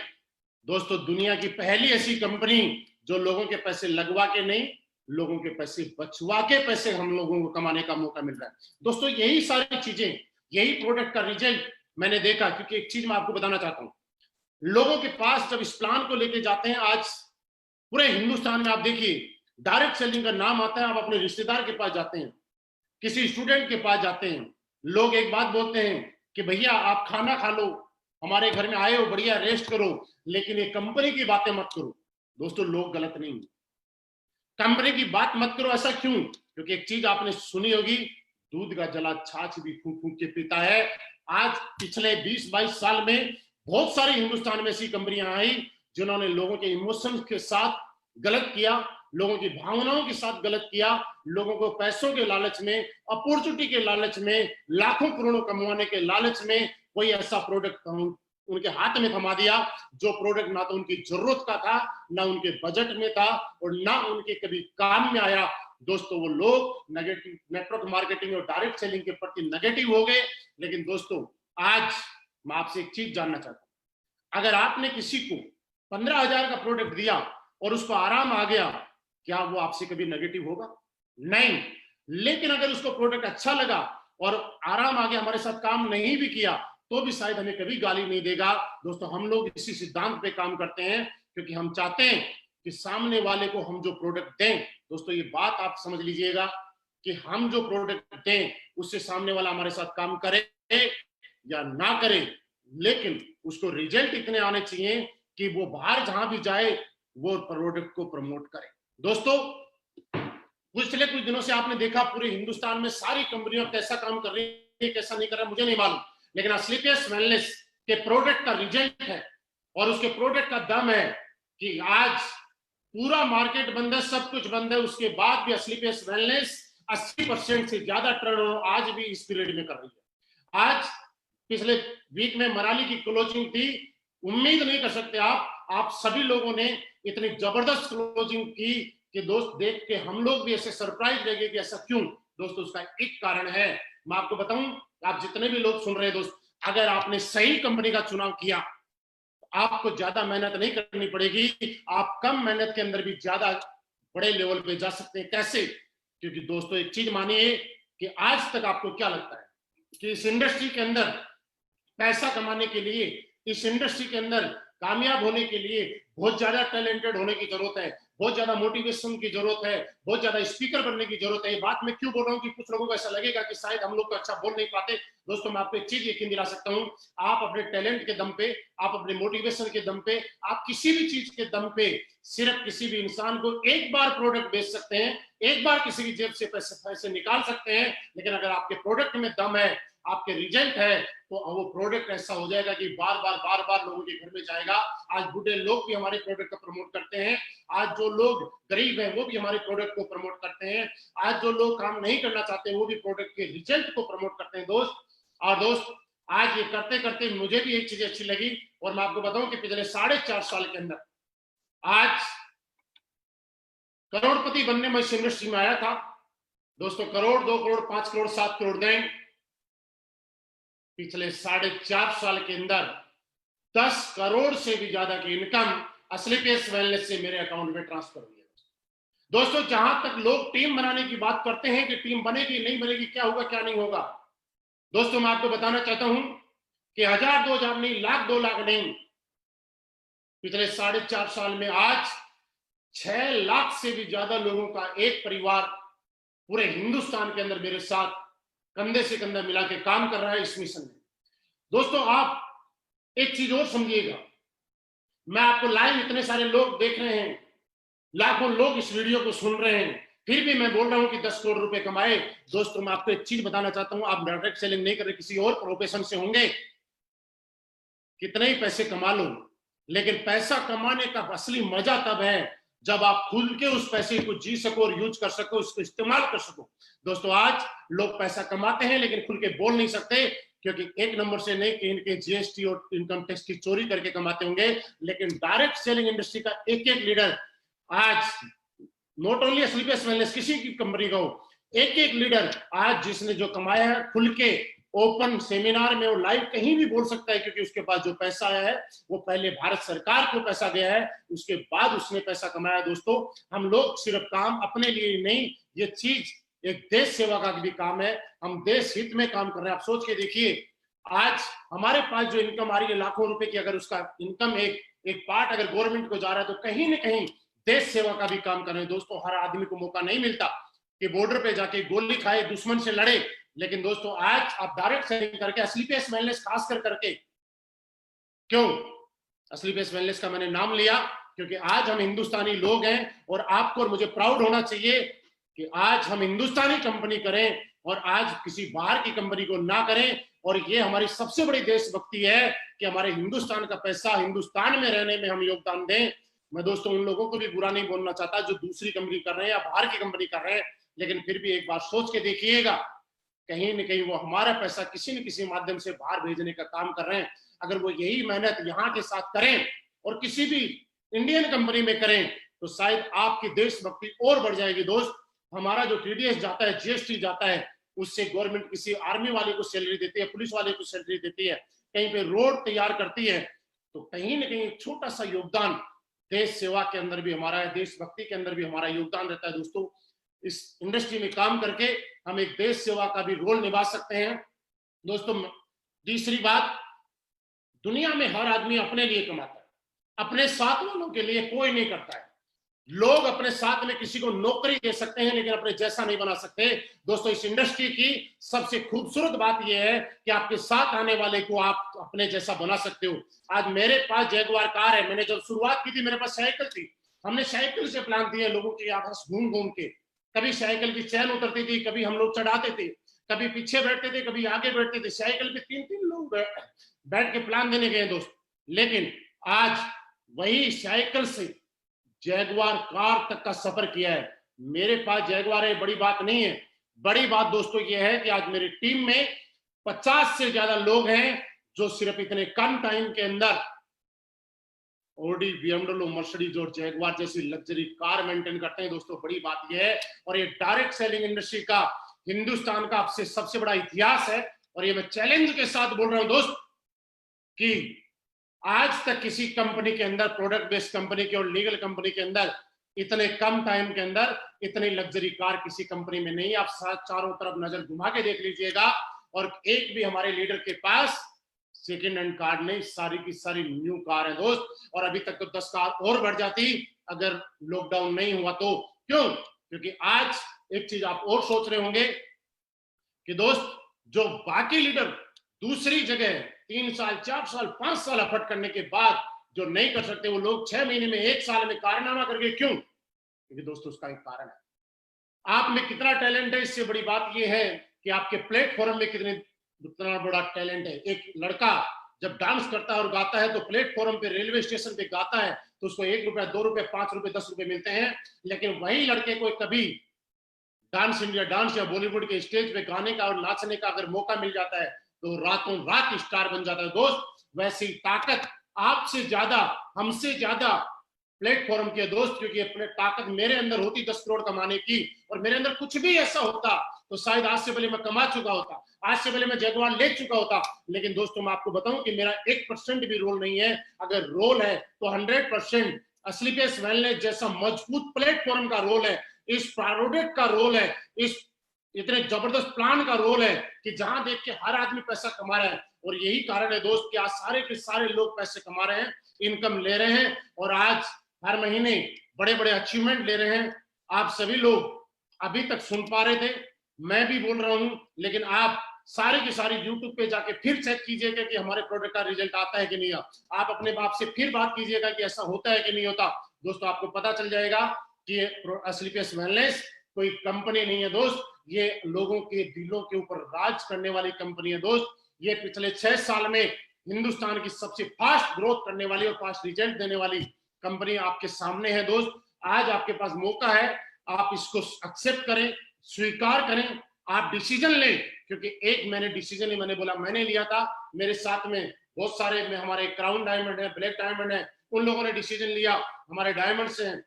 दोस्तों दुनिया की पहली ऐसी कंपनी जो लोगों के पैसे लगवा के नहीं, लोगों के पैसे बचवा के पैसे हम लोगों को कमाने का मौका मिल रहा है। दोस्तों यही सारी चीजें, यही प्रोडक्ट का रिजल्ट मैंने देखा। क्योंकि एक चीज मैं आपको बताना चाहता हूं, लोगों के पास जब इस प्लान को लेके जाते हैं, आज पूरे हिंदुस्तान में आप देखिए डायरेक्ट सेलिंग का नाम आता है, आप अपने रिश्तेदार के पास जाते हैं, किसी स्टूडेंट के पास जाते हैं, लोग एक बात बोलते हैं कि भैया आप खाना खा लो, हमारे घर में आए हो, बढ़िया रेस्ट करो, लेकिन ये कंपनी की बातें मत करो। दोस्तों लोग गलत नहीं, कंपनी की बात मत करो। ऐसा क्यों? क्योंकि एक चीज आपने सुनी होगी, दूध का जला छाछ भी फूंक फूंक के पीता है। आज पिछले 20-22 साल में बहुत सारी हिंदुस्तान में ऐसी कंपनियां आई जिन्होंने लोगों के इमोशंस के साथ गलत किया, लोगों की भावनाओं के साथ गलत किया, लोगों को पैसों के लालच में, अपॉर्चुनिटी के लालच में, लाखों करोड़ों कमाने के लालच में कोई ऐसा प्रोडक्ट उनके हाथ में थमा दिया जो प्रोडक्ट ना तो उनकी जरूरत का था, ना उनके बजट में था और ना उनके कभी काम में आया। दोस्तों वो लोग नेगेटिव नेटवर्क मार्केटिंग और डायरेक्ट सेलिंग के प्रति नेगेटिव हो गए। लेकिन दोस्तों आज मैं आपसे एक चीज जानना चाहता हूं, अगर आपने किसी को 15,000 का प्रोडक्ट दिया और उसको आराम आ गया, क्या वो आपसे कभी नेगेटिव होगा? नहीं। लेकिन अगर उसको प्रोडक्ट अच्छा लगा और आराम आ गया, हमारे साथ काम नहीं भी किया, तो भी शायद हमें कभी गाली नहीं देगा। दोस्तों हम लोग इसी सिद्धांत पे काम करते हैं क्योंकि हम चाहते हैं कि सामने वाले को हम जो प्रोडक्ट दें, दोस्तों ये बात आप समझ लीजिएगा कि हम जो प्रोडक्ट दें उससे सामने वाला हमारे साथ काम करे या ना करे, लेकिन उसको रिजल्ट इतने आने चाहिए कि वो बाहर जहां भी जाए वो प्रोडक्ट को प्रमोट करे। दोस्तों पिछले कुछ दिनों से आपने देखा पूरे हिंदुस्तान में सारी कंपनियां कैसा काम कर रही है, कैसा नहीं कर रहा मुझे नहीं मालूम, लेकिन एस्क्लेपियस वेलनेस के प्रोडक्ट का रिजल्ट है और उसके प्रोडक्ट का दम है कि आज पूरा मार्केट बंद है, सब कुछ बंद है, उसके बाद भी एस्क्लेपियस वेलनेस 80% से ज्यादा टर्नओवर आज भी इस पीरियड में कर रही है। आज पिछले वीक में मनाली की क्लोजिंग थी, उम्मीद नहीं कर सकते आप सभी लोगों ने इतनी जबरदस्त क्लोजिंग की कि दोस्त देख के हम लोग भी ऐसे सरप्राइज रहेंगे कि ऐसा क्यों। दोस्तों उसका एक कारण है, मैं आपको बताऊं, आप जितने भी लोग सुन रहे हैं दोस्त, अगर आपने सही कंपनी का चुनाव किया, आपको ज्यादा मेहनत नहीं करनी पड़ेगी, आप कम मेहनत के अंदर भी ज्यादा बड़े लेवल पे जा सकते हैं। कैसे? क्योंकि दोस्तों एक चीज मानिए कि आज तक आपको क्या लगता है कि इस इंडस्ट्री के अंदर पैसा कमाने के लिए, इस इंडस्ट्री के अंदर कामयाब होने के लिए बहुत ज्यादा टैलेंटेड होने की जरूरत है, बहुत ज्यादा मोटिवेशन की जरूरत है, बहुत ज्यादा स्पीकर बनने की जरूरत है। ये बात मैं क्यों बोल रहा हूँ कि कुछ लोगों को ऐसा लगेगा कि शायद हम लोग तो अच्छा बोल नहीं पाते। दोस्तों मैं आपको एक चीज यकीन दिला सकता हूँ, आप अपने टैलेंट के दम पे, आप अपने मोटिवेशन के दम पे, आप किसी भी चीज के दम पे सिर्फ किसी भी इंसान को एक बार प्रोडक्ट बेच सकते हैं, एक बार किसी की जेब से पैसे निकाल सकते हैं। लेकिन अगर आपके प्रोडक्ट में दम है, आपके रिजल्ट है, तो वो प्रोडक्ट ऐसा हो जाएगा कि बार बार लोगों के घर में जाएगा। आज बूढ़े लोग भी हमारे प्रोडक्ट को प्रमोट करते हैं, आज जो लोग गरीब हैं वो भी हमारे प्रोडक्ट को प्रमोट करते हैं, आज जो लोग काम नहीं करना चाहते हैं वो भी प्रोडक्ट के रिजल्ट को प्रमोट करते हैं दोस्त। और दोस्त आज ये करते करते मुझे भी एक चीज अच्छी लगी, और मैं आपको बताऊं कि पिछले 4.5 साल के अंदर आज करोड़पति बनने में इस इंडस्ट्री में आया था। दोस्तों करोड़, 2 करोड़, 5 करोड़, 7 करोड़ दें, पिछले 4.5 साल के अंदर 10 करोड़ से भी ज्यादा की इनकम असलीपेस वेलनेस से मेरे अकाउंट में ट्रांसफर हुई है। दोस्तों जहां तक लोग टीम बनाने की बात करते हैं कि टीम बनेगी नहीं बनेगी, क्या होगा क्या नहीं होगा, दोस्तों मैं आपको बताना चाहता हूं कि 1000, 2000 नहीं, लाख, 2 लाख नहीं, पिछले 4.5 साल में आज 6 लाख से भी ज्यादा लोगों का एक परिवार पूरे हिंदुस्तान के अंदर मेरे साथ कंधे से कंधा मिला के काम कर रहा है इस मिशन में। दोस्तों आप एक चीज और समझिएगा, मैं आपको लाइव इतने सारे लोग देख रहे हैं, लाखों लोग इस वीडियो को सुन रहे हैं, फिर भी मैं बोल रहा हूं कि 10 करोड़ रुपए कमाए। दोस्तों मैं आपको एक चीज बताना चाहता हूं, आप डायरेक्ट सेलिंग नहीं कर रहे, किसी और प्रोफेशन से होंगे, कितने ही पैसे कमा लो, लेकिन पैसा कमाने का असली मजा तब है जब आप खुल के उस पैसे को जी सको और यूज कर सको, उसको इस्तेमाल कर सको। दोस्तों आज लोग पैसा कमाते हैं लेकिन खुल के बोल नहीं सकते, क्योंकि एक नंबर से नहीं कि इनके जीएसटी और इनकम टैक्स की चोरी करके कमाते होंगे। लेकिन डायरेक्ट सेलिंग इंडस्ट्री का एक एक लीडर आज, नॉट ओनली असलीपेस वेलनेस, किसी की कंपनी का हो, एक एक लीडर आज जिसने जो कमाया है खुल के ओपन सेमिनार में वो लाइव कहीं भी बोल सकता है, क्योंकि उसके पास जो पैसा आया है वो पहले भारत सरकार को पैसा गया है, उसके बाद उसने पैसा कमाया। दोस्तों हम लोग सिर्फ काम अपने लिए नहीं, ये चीज एक देश सेवा का भी काम है, हम देश हित में काम कर रहे हैं। आप सोच के देखिए, आज हमारे पास जो इनकम आ रही है लाखों रुपए की, अगर उसका इनकम एक पार्ट अगर गवर्नमेंट को जा रहा है, तो कहीं ना कहीं देश सेवा का भी काम कर रहे हैं। दोस्तों हर आदमी को मौका नहीं मिलता कि बॉर्डर पे जाके गोली खाए, दुश्मन से लड़े, लेकिन दोस्तों आज आप डायरेक्ट सेलिंग करके, असलीपेस वेलनेस खास करके, क्यों असलीपेस वेलनेस का मैंने नाम लिया, क्योंकि आज हम हिंदुस्तानी लोग हैं और आपको और मुझे प्राउड होना चाहिए कि आज हम हिंदुस्तानी कंपनी करें और आज किसी बाहर की कंपनी को ना करें। और ये हमारी सबसे बड़ी देशभक्ति है कि हमारे हिंदुस्तान का पैसा हिंदुस्तान में रहने में हम योगदान दें। मैं दोस्तों उन लोगों को भी बुरा नहीं बोलना चाहता जो दूसरी कंपनी कर रहे हैं या बाहर की कंपनी कर रहे हैं, लेकिन फिर भी एक बार सोच के देखिएगा, कहीं न कहीं वो हमारा पैसा किसी न किसी माध्यम से बाहर भेजने का काम कर रहे हैं। अगर वो यही मेहनत यहाँ के साथ करें और किसी भी इंडियन कंपनी में करें, तो शायद आपकी देशभक्ति और बढ़ जाएगी। दोस्त हमारा जो टीडीएस जाता है, जीएसटी जाता है, उससे गवर्नमेंट किसी आर्मी वाले को सैलरी देती है, पुलिस वाले को सैलरी देती है, कहीं पे रोड तैयार करती है, तो कहीं ना कहीं छोटा सा योगदान देश सेवा के अंदर भी हमारा है, देशभक्ति के अंदर भी हमारा योगदान रहता है। दोस्तों इस इंडस्ट्री में काम करके हम एक देश सेवा का भी रोल निभा सकते हैं। दोस्तों तीसरी बात, दुनिया में हर आदमी अपने लिए कमाता है, अपने साथ वालों के लिए कोई नहीं करता है। लोग अपने साथ में किसी को नौकरी दे सकते हैं लेकिन अपने जैसा नहीं बना सकते। दोस्तों इस इंडस्ट्री की सबसे खूबसूरत बात यह है कि आपके साथ आने वाले को आप अपने जैसा बना सकते हो। आज मेरे पास जैगुआर कार है, मैंने जब शुरुआत की थी मेरे पास साइकिल थी, हमने साइकिल से प्लान दिए लोगों की आपस घूम घूम के, कभी साइकिल की चैन उतरती थी, कभी हम लोग चढ़ाते थे, कभी पीछे बैठते थे, कभी आगे बैठते थे, साइकिल पे 3-3 लोग बैठ के प्लान देने गए दोस्त। लेकिन आज वही साइकिल से जैगुआर कार तक का सफर किया है। मेरे पास जैगुआर है, बड़ी बात नहीं है। बड़ी बात दोस्तों ये है कि आज मेरी टीम में 50 से ज्यादा लोग हैं जो सिर्फ इतने कम टाइम के अंदर ऑडी, बीएमडब्ल्यू, मर्सिडीज और जैगवार जैसी लग्जरी कार मेंटेन करते हैं दोस्तों, बड़ी बात यह है। और ये डायरेक्ट सेलिंग इंडस्ट्री का हिंदुस्तान का आपसे सबसे बड़ा इतिहास है। और ये मैं चैलेंज के साथ बोल रहा हूं दोस्त कि आज तक किसी कंपनी के अंदर, प्रोडक्ट बेस्ड कंपनी के और लीगल कंपनी के अंदर, इतने कम टाइम के अंदर इतनी लग्जरी कार किसी कंपनी में नहीं। आप चारों तरफ नजर घुमा के देख लीजिएगा, और एक भी हमारे लीडर के पास सेकेंड हैंड कार नहीं, सारी की सारी न्यू कार है दोस्त। और अभी तक तो 10 कार और बढ़ जाती अगर लॉकडाउन नहीं हुआ तो। क्यों? क्योंकि आज एक चीज आप और सोच रहे होंगे कि दोस्त, जो बाकी लीडर दूसरी जगह 3 साल 4 साल 5 साल एफर्ट करने के बाद जो नहीं कर सकते, वो लोग 6 महीने में 1 साल में कारनामा करके, क्यों? क्योंकि दोस्तों उसका एक कारण है, आप में कितना टैलेंट है। इससे बड़ी बात यह है कि आपके प्लेटफॉर्म में कितना बड़ा टैलेंट है। एक लड़का जब डांस करता है और गाता है तो प्लेटफॉर्म पे, रेलवे स्टेशन पे गाता है तो उसको 1 रुपया, 2 रुपए, 5 रुपए, 10 रुपए मिलते हैं। लेकिन वही लड़के को कभी डांस इंडिया डांस या बॉलीवुड के स्टेज पे गाने का और नाचने का अगर मौका मिल जाता है तो रातों रात स्टार बन जाता है दोस्त। वैसी ताकत आपसे ज्यादा, हमसे ज्यादा प्लेटफॉर्म के दोस्त, क्योंकि अपने ताकत मेरे अंदर होती 10 करोड़ कमाने की, और मेरे अंदर कुछ भी ऐसा होता तो शायद आज से पहले मैं कमा चुका होता, आज से पहले मैं जगवार ले चुका होता। लेकिन दोस्तों मैं आपको बताऊं कि मेरा 1% भी रोल नहीं है। अगर रोल है तो 100% असलीपेस वेलनेस जैसा मजबूत प्लेटफॉर्म का रोल है, इस प्रोडक्ट का रोल है, इस इतने जबरदस्त प्लान का रोल है कि जहां देख के हर आदमी पैसा कमा रहा है। और यही कारण है दोस्त कि आज सारे के सारे लोग पैसे कमा रहे हैं, इनकम ले रहे हैं, और आज हर महीने बड़े बड़े अचीवमेंट ले रहे हैं। आप सभी लोग अभी तक सुन पा रहे थे, मैं भी बोल रहा हूं, लेकिन आप सारे के सारे यूट्यूब पे जाके फिर चेक कीजिएगा कि हमारे प्रोडक्ट का रिजल्ट आता है कि नहीं। आप अपने बाप से फिर बात कीजिएगा कि ऐसा होता है कि नहीं होता। दोस्तों आपको पता चल जाएगा कि असलीपेस वेलनेस कोई कंपनी नहीं है दोस्त, ये लोगों के दिलों के ऊपर राज करने वाली कंपनी है दोस्त। ये पिछले 6 साल में हिंदुस्तान की सबसे फास्ट ग्रोथ करने वाली और फास्ट रिजल्ट देने वाली कंपनी आपके सामने है दोस्त। आज आपके पास मौका है, आप इसको एक्सेप्ट करें, स्वीकार करें, आप डिसीजन लें। क्योंकि एक मैंने डिसीजन ही मैंने बोला, मैंने लिया था, मेरे साथ में बहुत सारे में हमारे क्राउन डायमंड है, ब्लैक डायमंड है, उन लोगों ने डिसीजन लिया, हमारे डायमंड्स हैं,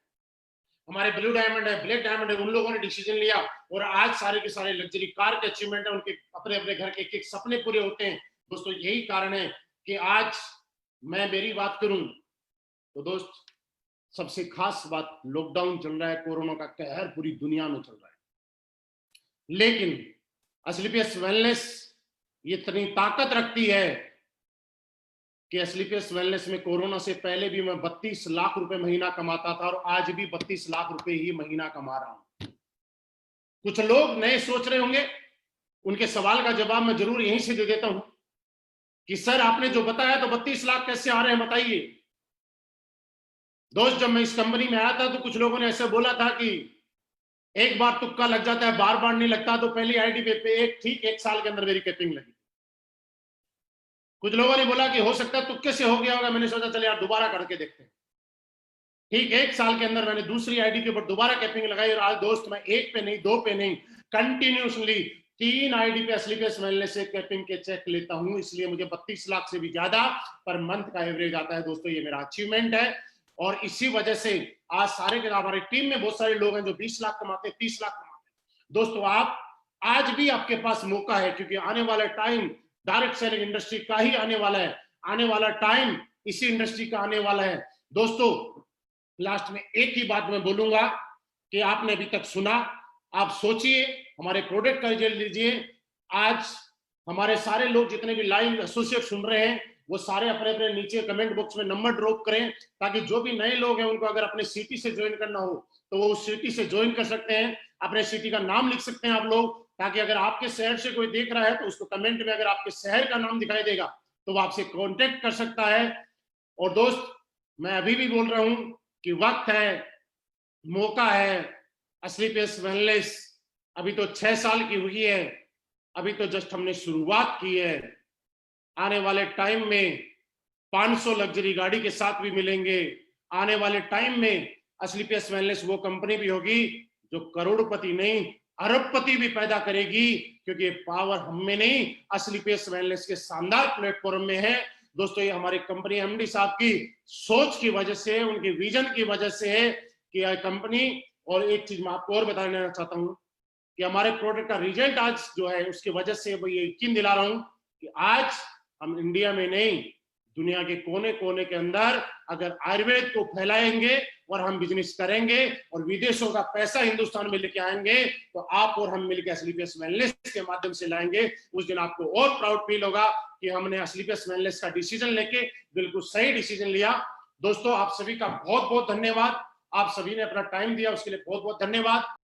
हमारे ब्लू डायमंड है, ब्लैक डायमंड है, उन लोगों ने डिसीजन लिया। और आज सारे के सारे लग्जरी कार के अचीवमेंट है, उनके अपने अपने घर के एक सपने पूरे होते हैं दोस्तों। यही कारण है कि आज मैं मेरी बात करूं तो दोस्त, सबसे खास बात, लॉकडाउन चल रहा है, कोरोना का कहर पूरी दुनिया में चल रहा है, लेकिन असलीपेस वेलनेस ये इतनी ताकत रखती है कि असलीपेस वेलनेस में कोरोना से पहले भी मैं 32 लाख रुपए महीना कमाता था, और आज भी 32 लाख रुपए ही महीना कमा रहा हूं। कुछ लोग नए सोच रहे होंगे, उनके सवाल का जवाब मैं जरूर यहीं से दे देता हूं कि सर आपने जो बताया तो 32 लाख कैसे आ रहे हैं बताइए। दोस्त जब मैं इस कंपनी में आया था तो कुछ लोगों ने ऐसे बोला था कि एक बार तुक्का लग जाता है, बार बार नहीं लगता। तो पहली आईडी पे एक साल के अंदर मेरी कैपिंग लगी। कुछ लोगों ने बोला कि हो सकता है तुक्के से हो गया होगा, मैंने सोचा चले यार दोबारा करके देखते हैं। ठीक 1 साल के अंदर मैंने दूसरी आईडी के ऊपर दोबारा कैपिंग लगाई, और आज दोस्त मैं 1 पे नहीं, 2 पे नहीं, कंटिन्यूसली 3 आईडी पे असलीपेस वेलनेस से कैपिंग के चेक लेता हूं। इसलिए मुझे 32 लाख से भी ज्यादा पर मंथ का एवरेज आता है दोस्तों। ये मेरा अचीवमेंट है, और इसी वजह से आज सारे के हमारी टीम में बहुत सारे लोग हैं जो 20 लाख कमाते हैं, 30 लाख कमाते हैं। दोस्तों आप आज भी आपके पास मौका है, क्योंकि आने वाला टाइम डायरेक्ट सेलिंग इंडस्ट्री का ही आने वाला है, आने वाला टाइम इसी इंडस्ट्री का आने वाला है दोस्तों। लास्ट में एक ही बात मैं बोलूंगा कि आपने अभी तक सुना, आप सोचिए, हमारे प्रोडक्ट का रिजल्ट लीजिए। आज हमारे सारे लोग जितने भी लाइव एसोसिएट सुन रहे हैं वो सारे अपने अपने नीचे कमेंट बॉक्स में नंबर ड्रॉप करें, ताकि जो भी नए लोग हैं उनको अगर अपने सिटी से ज्वाइन करना हो तो वो उस सिटी से ज्वाइन कर सकते हैं। अपने सिटी का नाम लिख सकते हैं आप लोग, ताकि अगर आपके शहर से कोई देख रहा है तो उसको कमेंट में अगर आपके शहर का नाम दिखाई देगा तो वो आपसे कांटेक्ट कर सकता है। और दोस्त मैं अभी भी बोल रहा हूं कि वक्त है, मौका है। असलीपेस वेलनेस अभी तो 6 साल की हुई है, अभी तो जस्ट हमने शुरुआत की है। आने वाले टाइम में 500 लग्जरी गाड़ी के साथ भी मिलेंगे। आने वाले टाइम में असलीपेस वेलनेस वो कंपनी भी होगी जो करोड़पति नहीं अरबपति भी पैदा करेगी, क्योंकि पावर हम में नहीं, असलीपेस वेलनेस के शानदार प्लेटफॉर्म में है। दोस्तों ये हमारी कंपनी एमडी साहब की सोच की वजह से, उनके विजन की वजह से है कि यह कंपनी। और एक चीज मैं आपको और बताना चाहता हूं कि हमारे प्रोडक्ट का रिजल्ट आज जो है उसकी वजह से मैं ये यकीन दिला रहा हूं कि आज हम इंडिया में नहीं, दुनिया के कोने कोने के अंदर अगर आयुर्वेद को फैलाएंगे और हम बिजनेस करेंगे और विदेशों का पैसा हिंदुस्तान में लेके आएंगे, तो आप और हम मिलकर एस्क्लेपियस वेलनेस के माध्यम से लाएंगे। उस दिन आपको और प्राउड फील होगा कि हमने एस्क्लेपियस वेलनेस का डिसीजन लेके बिल्कुल सही डिसीजन लिया। दोस्तों आप सभी का बहुत बहुत धन्यवाद। आप सभी ने अपना टाइम दिया, उसके लिए बहुत बहुत धन्यवाद।